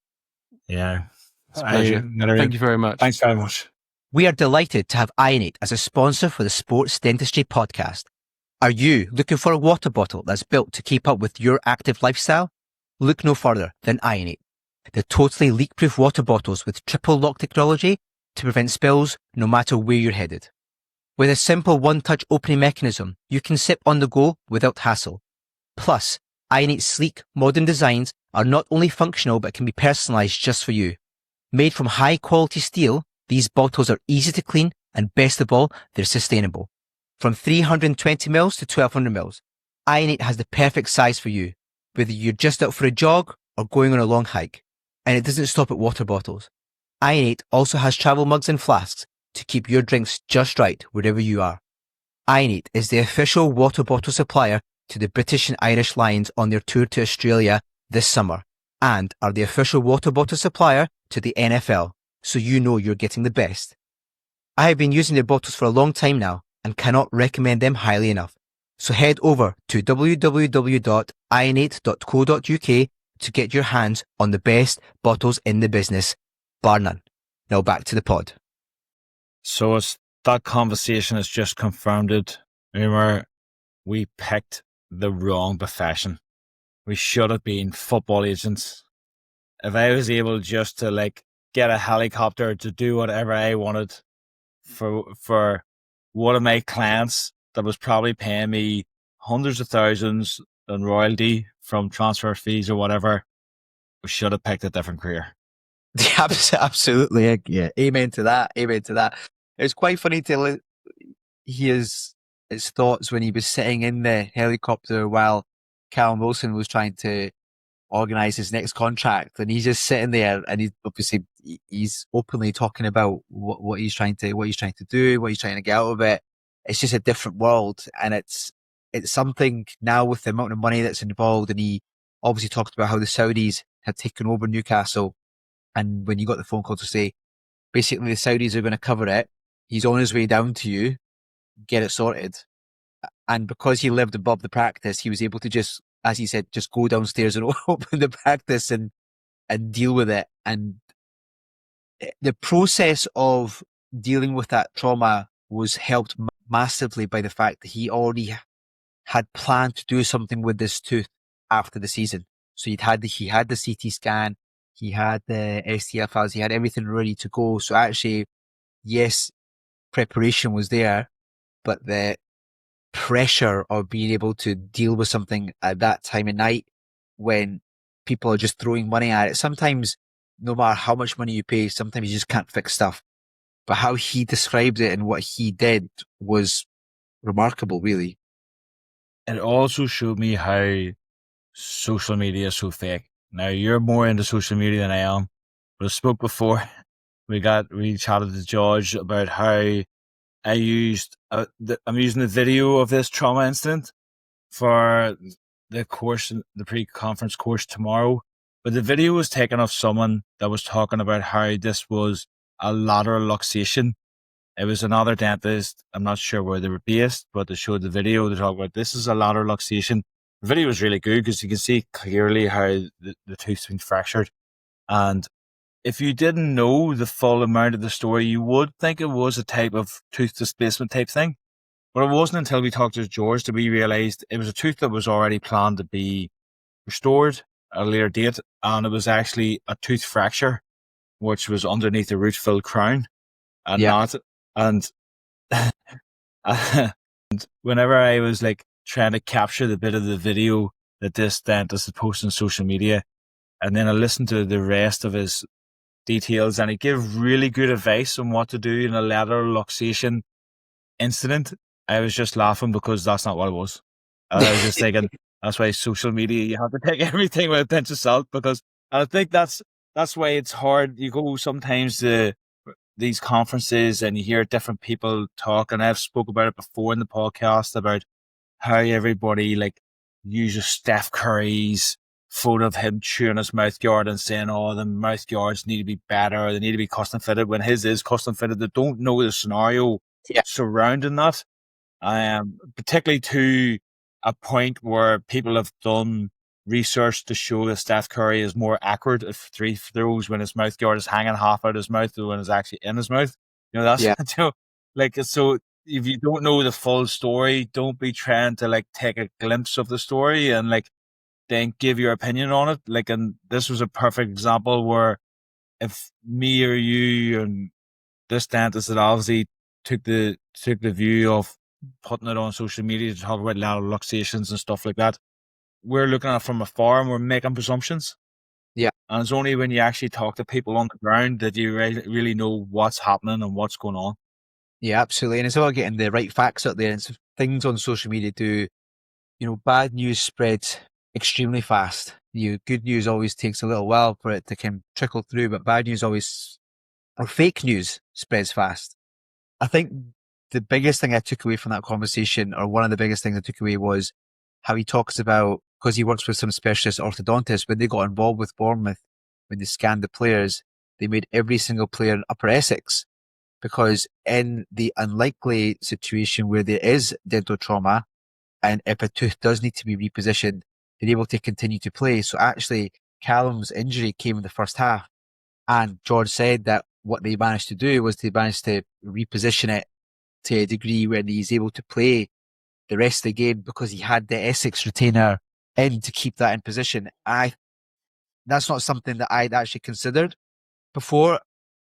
Yeah. It's a pleasure. Thank you very much. Thanks very much. We are delighted to have Ionate as a sponsor for the Sports Dentistry podcast. Are you looking for a water bottle that's built to keep up with your active lifestyle? Look no further than Ionate, the totally leak-proof water bottles with triple lock technology to prevent spills no matter where you're headed. With a simple one-touch opening mechanism, you can sip on the go without hassle. Plus, Ionate's sleek, modern designs are not only functional but can be personalized just for you. Made from high-quality steel, these bottles are easy to clean, and best of all, they're sustainable. From 320 mils to 1200 mils, Ionate has the perfect size for you, whether you're just out for a jog or going on a long hike. And it doesn't stop at water bottles. Ionate also has travel mugs and flasks to keep your drinks just right wherever you are. Ionate is the official water bottle supplier to the British and Irish Lions on their tour to Australia this summer, and are the official water bottle supplier to the NFL, so you know you're getting the best. I have been using their bottles for a long time now and cannot recommend them highly enough. So head over to www.ionate.co.uk to get your hands on the best bottles in the business, bar none. Now back to the pod. So that conversation has just confirmed it. Remember, we picked the wrong profession. We should have been football agents. If I was able just to get a helicopter to do whatever I wanted for one of my clients that was probably paying me hundreds of thousands in royalty from transfer fees or whatever, we should have picked a different career. Absolutely. Yeah. Amen to that. Amen to that. It was quite funny to hear his thoughts when he was sitting in the helicopter while Callum Wilson was trying to organise his next contract, and he's just sitting there, and he's openly talking about what he's trying to do, what he's trying to get out of it. It's just a different world, and it's something now with the amount of money that's involved. And he obviously talked about how the Saudis had taken over Newcastle, and when you got the phone call to say basically the Saudis are going to cover it, he's on his way down to you, get it sorted. And because he lived above the practice, he was able to just, as he said, just go downstairs and open the practice and deal with it. And the process of dealing with that trauma was helped massively by the fact that he already had planned to do something with this tooth after the season. So he had the CT scan, he had the STL files, he had everything ready to go. So actually, yes, preparation was there, but the pressure of being able to deal with something at that time of night when people are just throwing money at it. Sometimes, no matter how much money you pay, sometimes you just can't fix stuff. But how he described it and what he did was remarkable, really. It also showed me how social media is so fake. Now, you're more into social media than I am, but I spoke before. We chatted to George about how I'm using the video of this trauma incident for the course, the pre-conference course tomorrow. But the video was taken of someone that was talking about how this was a lateral luxation. It was another dentist. I'm not sure where they were based, but they showed the video. They talked about this is a lateral luxation. The video was really good because you can see clearly how the tooth's been fractured. And if you didn't know the full amount of the story, you would think it was a type of tooth displacement type thing. But it wasn't until we talked to George that we realised it was a tooth that was already planned to be restored at a later date. And it was actually a tooth fracture, which was underneath the root-filled crown. And not. And, and whenever I was trying to capture the bit of the video that this dentist had posted on social media, and then I listened to the rest of his details, and he gave really good advice on what to do in a lateral luxation incident, I was just laughing because that's not what it was. I was just thinking, that's why social media, you have to take everything with a pinch of salt, because I think that's why it's hard. You go sometimes to these conferences and you hear different people talk, and I've spoke about it before in the podcast about how everybody uses Steph Curry's photo of him chewing his mouth guard and saying, oh, the mouth guards need to be better, they need to be custom fitted, when his is custom fitted. They don't know the scenario surrounding that. Particularly to a point where people have done research to show that Steph Curry is more accurate at free throws when his mouth guard is hanging half out his mouth than when it's actually in his mouth. You know, that's, you know, like, so if you don't know the full story, don't be trying to like take a glimpse of the story and like then give your opinion on it. Like, and this was a perfect example where if me or you and this dentist that obviously took the view of putting it on social media to talk about lateral luxations and stuff like that, we're looking at it from afar and we're making presumptions. Yeah. And it's only when you actually talk to people on the ground that you really know what's happening and what's going on. Yeah, absolutely. And it's all getting the right facts out there. And things on social media do, you know, bad news spreads extremely fast. Good news always takes a little while for it to kind of trickle through, but bad news always, or fake news, spreads fast. I think the biggest thing I took away from that conversation, or one of the biggest things I took away, was how he talks about, because he works with some specialist orthodontists, when they got involved with Bournemouth, when they scanned the players, they made every single player in Upper Essex, because in the unlikely situation where there is dental trauma, and if a tooth does need to be repositioned, they're able to continue to play. So actually, Callum's injury came in the first half, and George said that what they managed to do was they managed to reposition it to a degree where he's able to play the rest of the game because he had the Essex retainer in to keep that in position. That's not something that I'd actually considered before,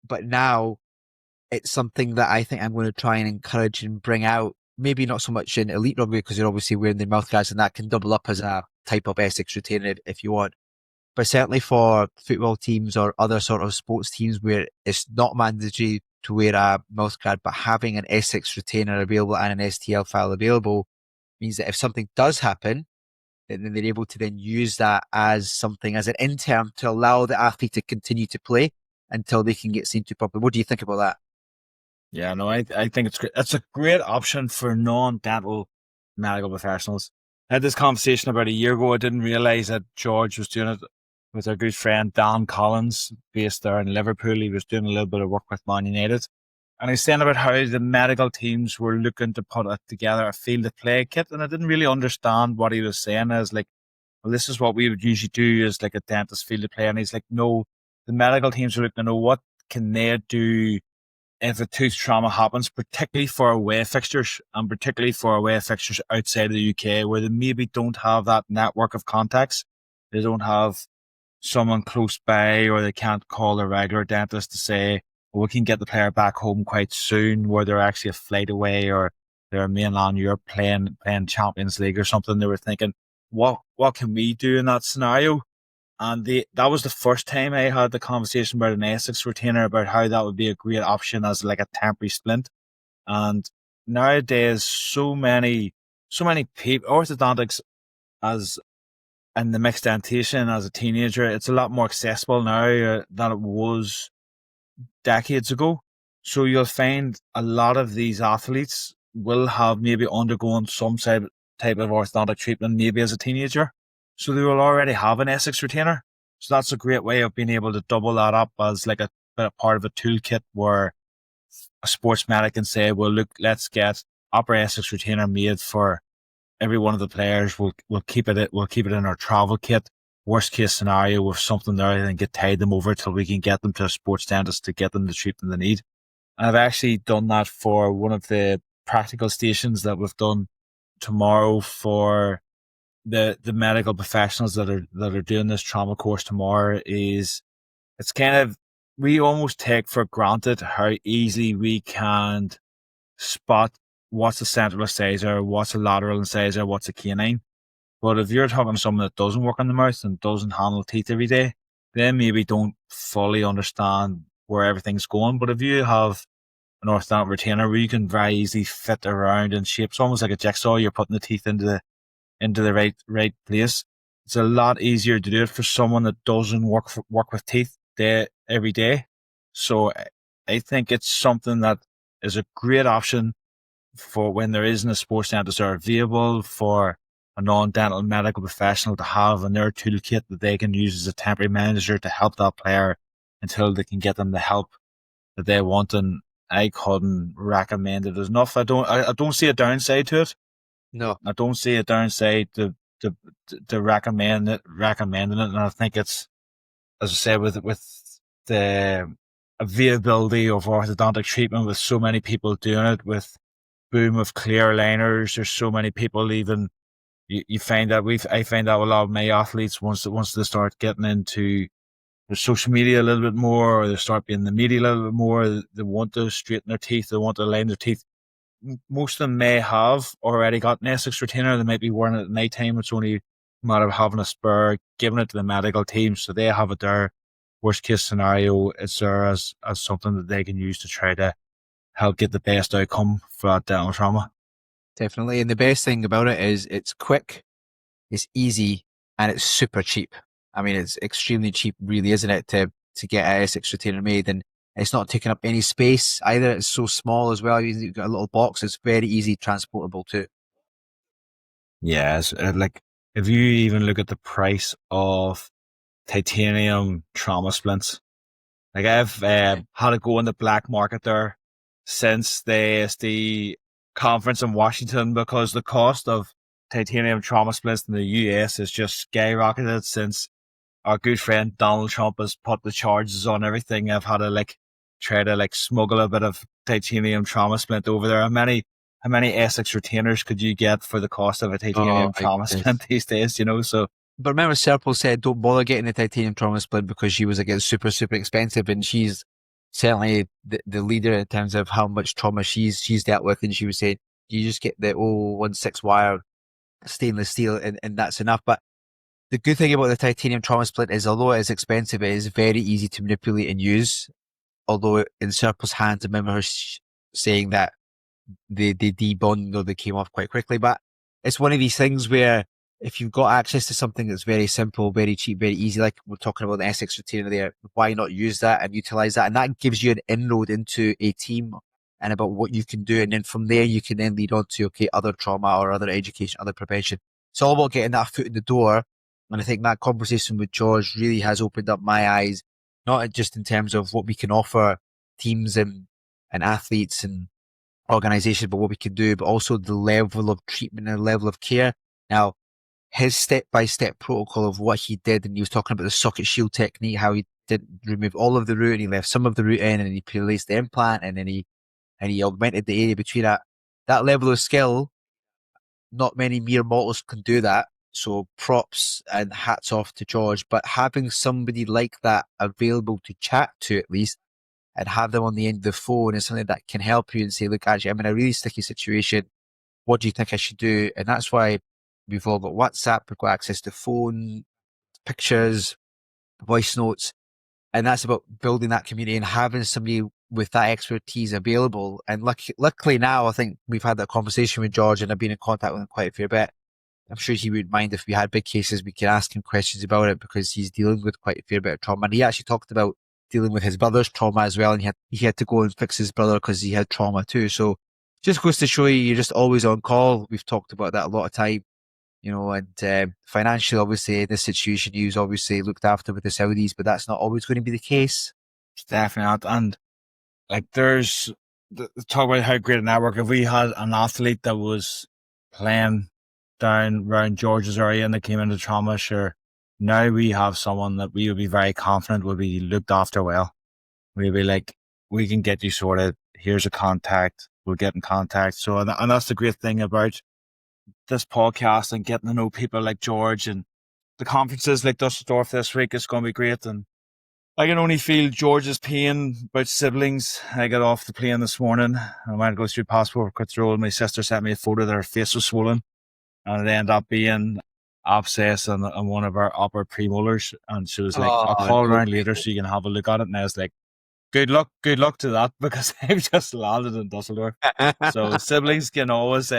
but now it's something that I think I'm going to try and encourage and bring out. Maybe not so much in elite rugby because you're obviously wearing the mouth guards and that can double up as a type of Essex retainer if you want. But certainly for football teams or other sort of sports teams where it's not mandatory to wear a mouth guard, but having an Essex retainer available and an STL file available means that if something does happen, then they're able to then use that as something, as an interim to allow the athlete to continue to play until they can get seen to properly. What do you think about that? Yeah, no, I think it's great. It's a great option for non-dental medical professionals. I had this conversation about a year ago. I didn't realize that George was doing it with our good friend Dan Collins, based there in Liverpool. He was doing a little bit of work with Man United. And he's saying about how the medical teams were looking to put together a field of play kit. And I didn't really understand what he was saying as like, well, this is what we would usually do as like a dentist field of play. And he's like, no, the medical teams are looking to know what can they do if a tooth trauma happens, particularly for away fixtures and particularly for away fixtures outside of the UK where they maybe don't have that network of contacts. They don't have someone close by, or they can't call a regular dentist to say, well, we can get the player back home quite soon, where they're actually a flight away or they're mainland Europe playing Champions League or something. They were thinking, what can we do in that scenario? And that was the first time I had the conversation about an Essex retainer, about how that would be a great option as like a temporary splint. And nowadays, so many people, orthodontics as in the mixed dentation as a teenager, it's a lot more accessible now than it was decades ago. So you'll find a lot of these athletes will have maybe undergone some type of orthodontic treatment maybe as a teenager. So they will already have an Essex retainer. So that's a great way of being able to double that up as like a part of a toolkit where a sports medic can say, well, look, let's get upper Essex retainer made for every one of the players. We'll keep it in our travel kit. Worst case scenario, with something there, and get tied them over till we can get them to a sports dentist to get them the treatment they need. And I've actually done that for one of the practical stations that we've done tomorrow for the medical professionals that are doing this trauma course tomorrow. Is it's kind of, we almost take for granted how easily we can spot what's a central incisor, what's a lateral incisor, what's a canine. But if you're talking to someone that doesn't work on the mouth and doesn't handle teeth every day, they maybe don't fully understand where everything's going. But if you have an orthodontic retainer where you can very easily fit around in shapes, almost like a jigsaw, you're putting the teeth into the right place. It's a lot easier to do it for someone that doesn't work with teeth every day. So I think it's something that is a great option for when there isn't a sports dentist or available, for a non-dental medical professional to have in their toolkit that they can use as a temporary manager to help that player until they can get them the help that they want. And I couldn't recommend it enough. I don't see a downside to it. No. I don't see a downside to recommending it. And I think it's, as I said, with the availability of orthodontic treatment, with so many people doing it, with boom of clear aligners, there's so many people even. You find that I find that with a lot of my athletes, once they start getting into the social media a little bit more, or they start being in the media a little bit more, they want to straighten their teeth, they want to align their teeth. Most of them may have already got an Essex retainer. They might be wearing it at night time. It's only a matter of having a spur, giving it to the medical team, so they have it there. Worst case scenario, it's there as something that they can use to try to help get the best outcome for that dental trauma. Definitely. And the best thing about it is it's quick, it's easy, and it's super cheap. I mean, it's extremely cheap, really, isn't it, to get an Essex retainer made? And it's not taking up any space either. It's so small as well. You've got a little box. It's very easy transportable too. Yes, like if you even look at the price of titanium trauma splints, like I've had to go in the black market there since the ASD conference in Washington, because the cost of titanium trauma splints in the US has just skyrocketed since our good friend Donald Trump has put the charges on everything. I've had to try to smuggle a bit of titanium trauma splint over there. How many Essex retainers could you get for the cost of a titanium trauma splint these days? So. But remember, Serpil said, don't bother getting the titanium trauma splint because she was again super, super expensive, and she's certainly the leader in terms of how much trauma she's dealt with. And she was saying, you just get the 016 wire stainless steel and that's enough. But the good thing about the titanium trauma splint is, although it is expensive, it is very easy to manipulate and use. Although in Serpil's hands, I remember her saying that they debonded or they came off quite quickly. But it's one of these things where if you've got access to something that's very simple, very cheap, very easy, like we're talking about the Essex retainer there, why not use that and utilize that? And that gives you an inroad into a team and about what you can do. And then from there, you can then lead on to, okay, other trauma or other education, other prevention. It's all about getting that foot in the door. And I think that conversation with George really has opened up my eyes, not just in terms of what we can offer teams and athletes and organizations, but what we can do, but also the level of treatment and the level of care. Now, his step-by-step protocol of what he did, and he was talking about the socket shield technique, how he didn't remove all of the root and he left some of the root in, and he placed the implant, and then he augmented the area between that level of skill. Not many mere mortals can do that. So props and hats off to George, but having somebody like that available to chat to at least and have them on the end of the phone is something that can help you and say, look, actually, I'm in a really sticky situation. What do you think I should do? And that's why we've all got WhatsApp, we've got access to phone, pictures, voice notes. And that's about building that community and having somebody with that expertise available. And luckily now, I think we've had that conversation with George and I've been in contact with him quite a fair bit. I'm sure he would mind if we had big cases, we could ask him questions about it because he's dealing with quite a fair bit of trauma. And he actually talked about dealing with his brother's trauma as well. And he had to go and fix his brother because he had trauma too. So just goes to show you're just always on call. We've talked about that a lot of time, and financially, obviously, in this situation, he was obviously looked after with the Saudis, but that's not always going to be the case. It's definitely not. And there's talk about how great a network. If we had an athlete that was playing down around George's area and they came into trauma, sure, now we have someone that we would be very confident will be looked after well. We'd be like, we can get you sorted. Here's a contact. We'll get in contact. So, and that's the great thing about this podcast and getting to know people like George, and the conferences like Dusseldorf this week is going to be great. And I can only feel George's pain about siblings. I got off the plane this morning. I went to go through passport control. My sister sent me a photo that her face was swollen, and it ended up being abscess on one of our upper premolars. And she was like, I'll call around later so you can have a look at it. And I was like, good luck to that, because I've just landed in Dusseldorf. So siblings can always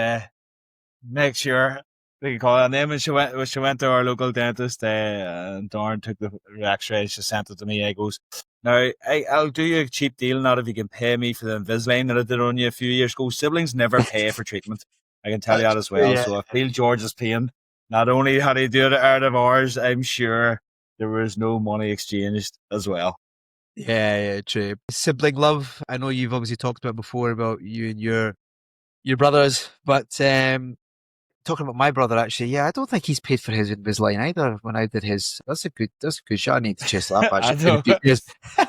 make sure they can call it. And then when she went to our local dentist, and Dorn took the x-ray, she sent it to me. I goes, now I'll do you a cheap deal, not if you can pay me for the Invisalign that I did on you a few years ago. Siblings never pay for treatment. I can tell you that as well. Yeah. So I feel George's pain. Not only had he do it out of ours, I'm sure there was no money exchanged as well. Yeah, true. Sibling love. I know you've obviously talked about before about you and your brothers, but talking about my brother, actually, yeah, I don't think he's paid for his Invisalign either. When I did his, that's a good shot. I need to chase that up. I Actually, know.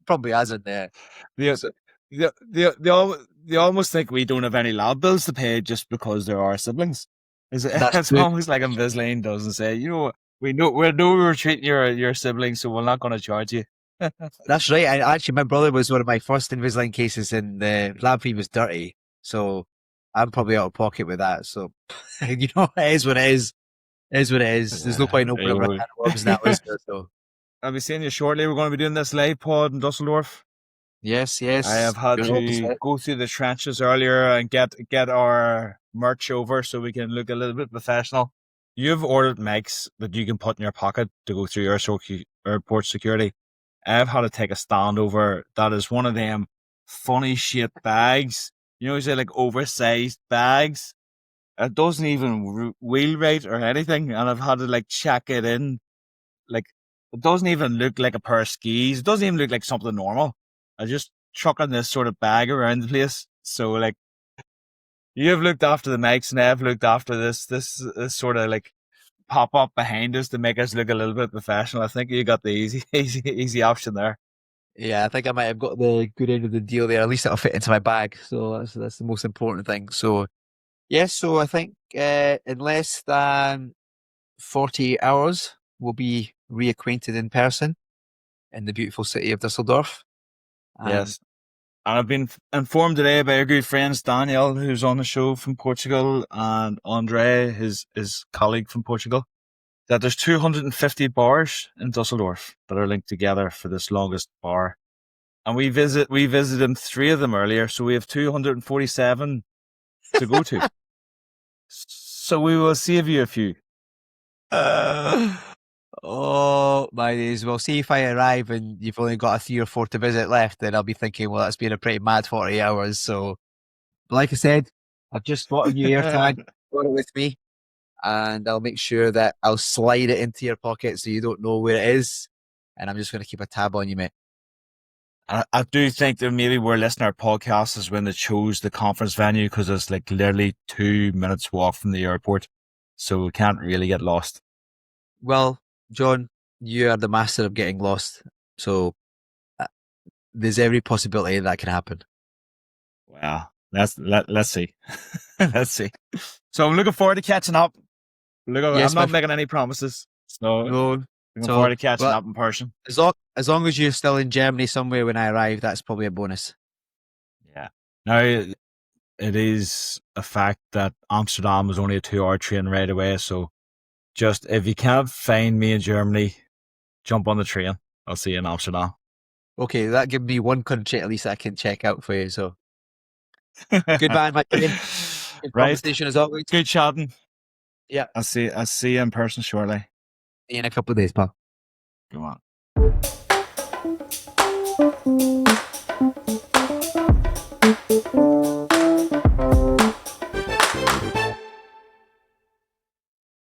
probably hasn't there. They, So, they almost think we don't have any lab bills to pay just because they're our siblings. That's It's true. almost like Invisalign doesn't say, you know, we know we're treating your siblings, so we're not going to charge you. That's right. Actually, my brother was one of my first Invisalign cases, and the lab fee was dirty. So I'm probably out of pocket with that. So you know, it is what it is. It is what it is. There's no point opening up a can of worms now, is there? So I'll be seeing you shortly. We're going to be doing this live pod in Dusseldorf. yes. I have had to go through the trenches earlier and get our merch over so we can look a little bit professional. You've ordered mics that you can put in your pocket to go through airport security. I've had to take a stand over. That is one of them funny shit bags. You know, you say like oversized bags. It doesn't even wheel right or anything, and I've had to like check it in. Like, it doesn't even look like a pair of skis. It doesn't even look like something normal. I just chucking this sort of bag around the place. So like, you've looked after the mics, and I've looked after this sort of like pop up behind us to make us look a little bit professional. I think you got the easy option there. Yeah, I think I might have got the good end of the deal there. At least it'll fit into my bag. So that's the most important thing. So yes, so I think in less than 48 hours we'll be reacquainted in person in the beautiful city of Dusseldorf. Yes. And I've been informed today by our good friends Daniel, who's on the show from Portugal, and Andre, his colleague from Portugal, that there's 250 bars in Dusseldorf that are linked together for this longest bar. And we visited 3 of them earlier, so we have 247 to go to. So we will save you a few. Oh my days. Well, see if I arrive and you've only got a 3 or 4 to visit left, then I'll be thinking, well, that's been a pretty mad 40 hours. So, but like I said, I've just bought a new AirTag, got it with me, and I'll make sure that I'll slide it into your pocket so you don't know where it is. And I'm just going to keep a tab on you, mate. I do think that maybe we're listening to our podcast is when they chose the conference venue, because it's like literally 2 minutes walk from the airport. So we can't really get lost. Well, John, you are the master of getting lost. So there's every possibility that can happen. Wow. Let's see. Let's see. So I'm looking forward to catching up. I'm not making any promises. So no. Looking forward to catching up in person. As long as you're still in Germany somewhere when I arrive, that's probably a bonus. Yeah. Now, it is a fact that Amsterdam is only a 2-hour train right away. So just if you can't find me in Germany, jump on the train. I'll see you in Amsterdam. Okay, that gives me one country at least I can check out for you. So good man, my friend. Good conversation as always. Good chatting. Yeah. I'll see you in person shortly. See you in a couple of days, pal. Go on.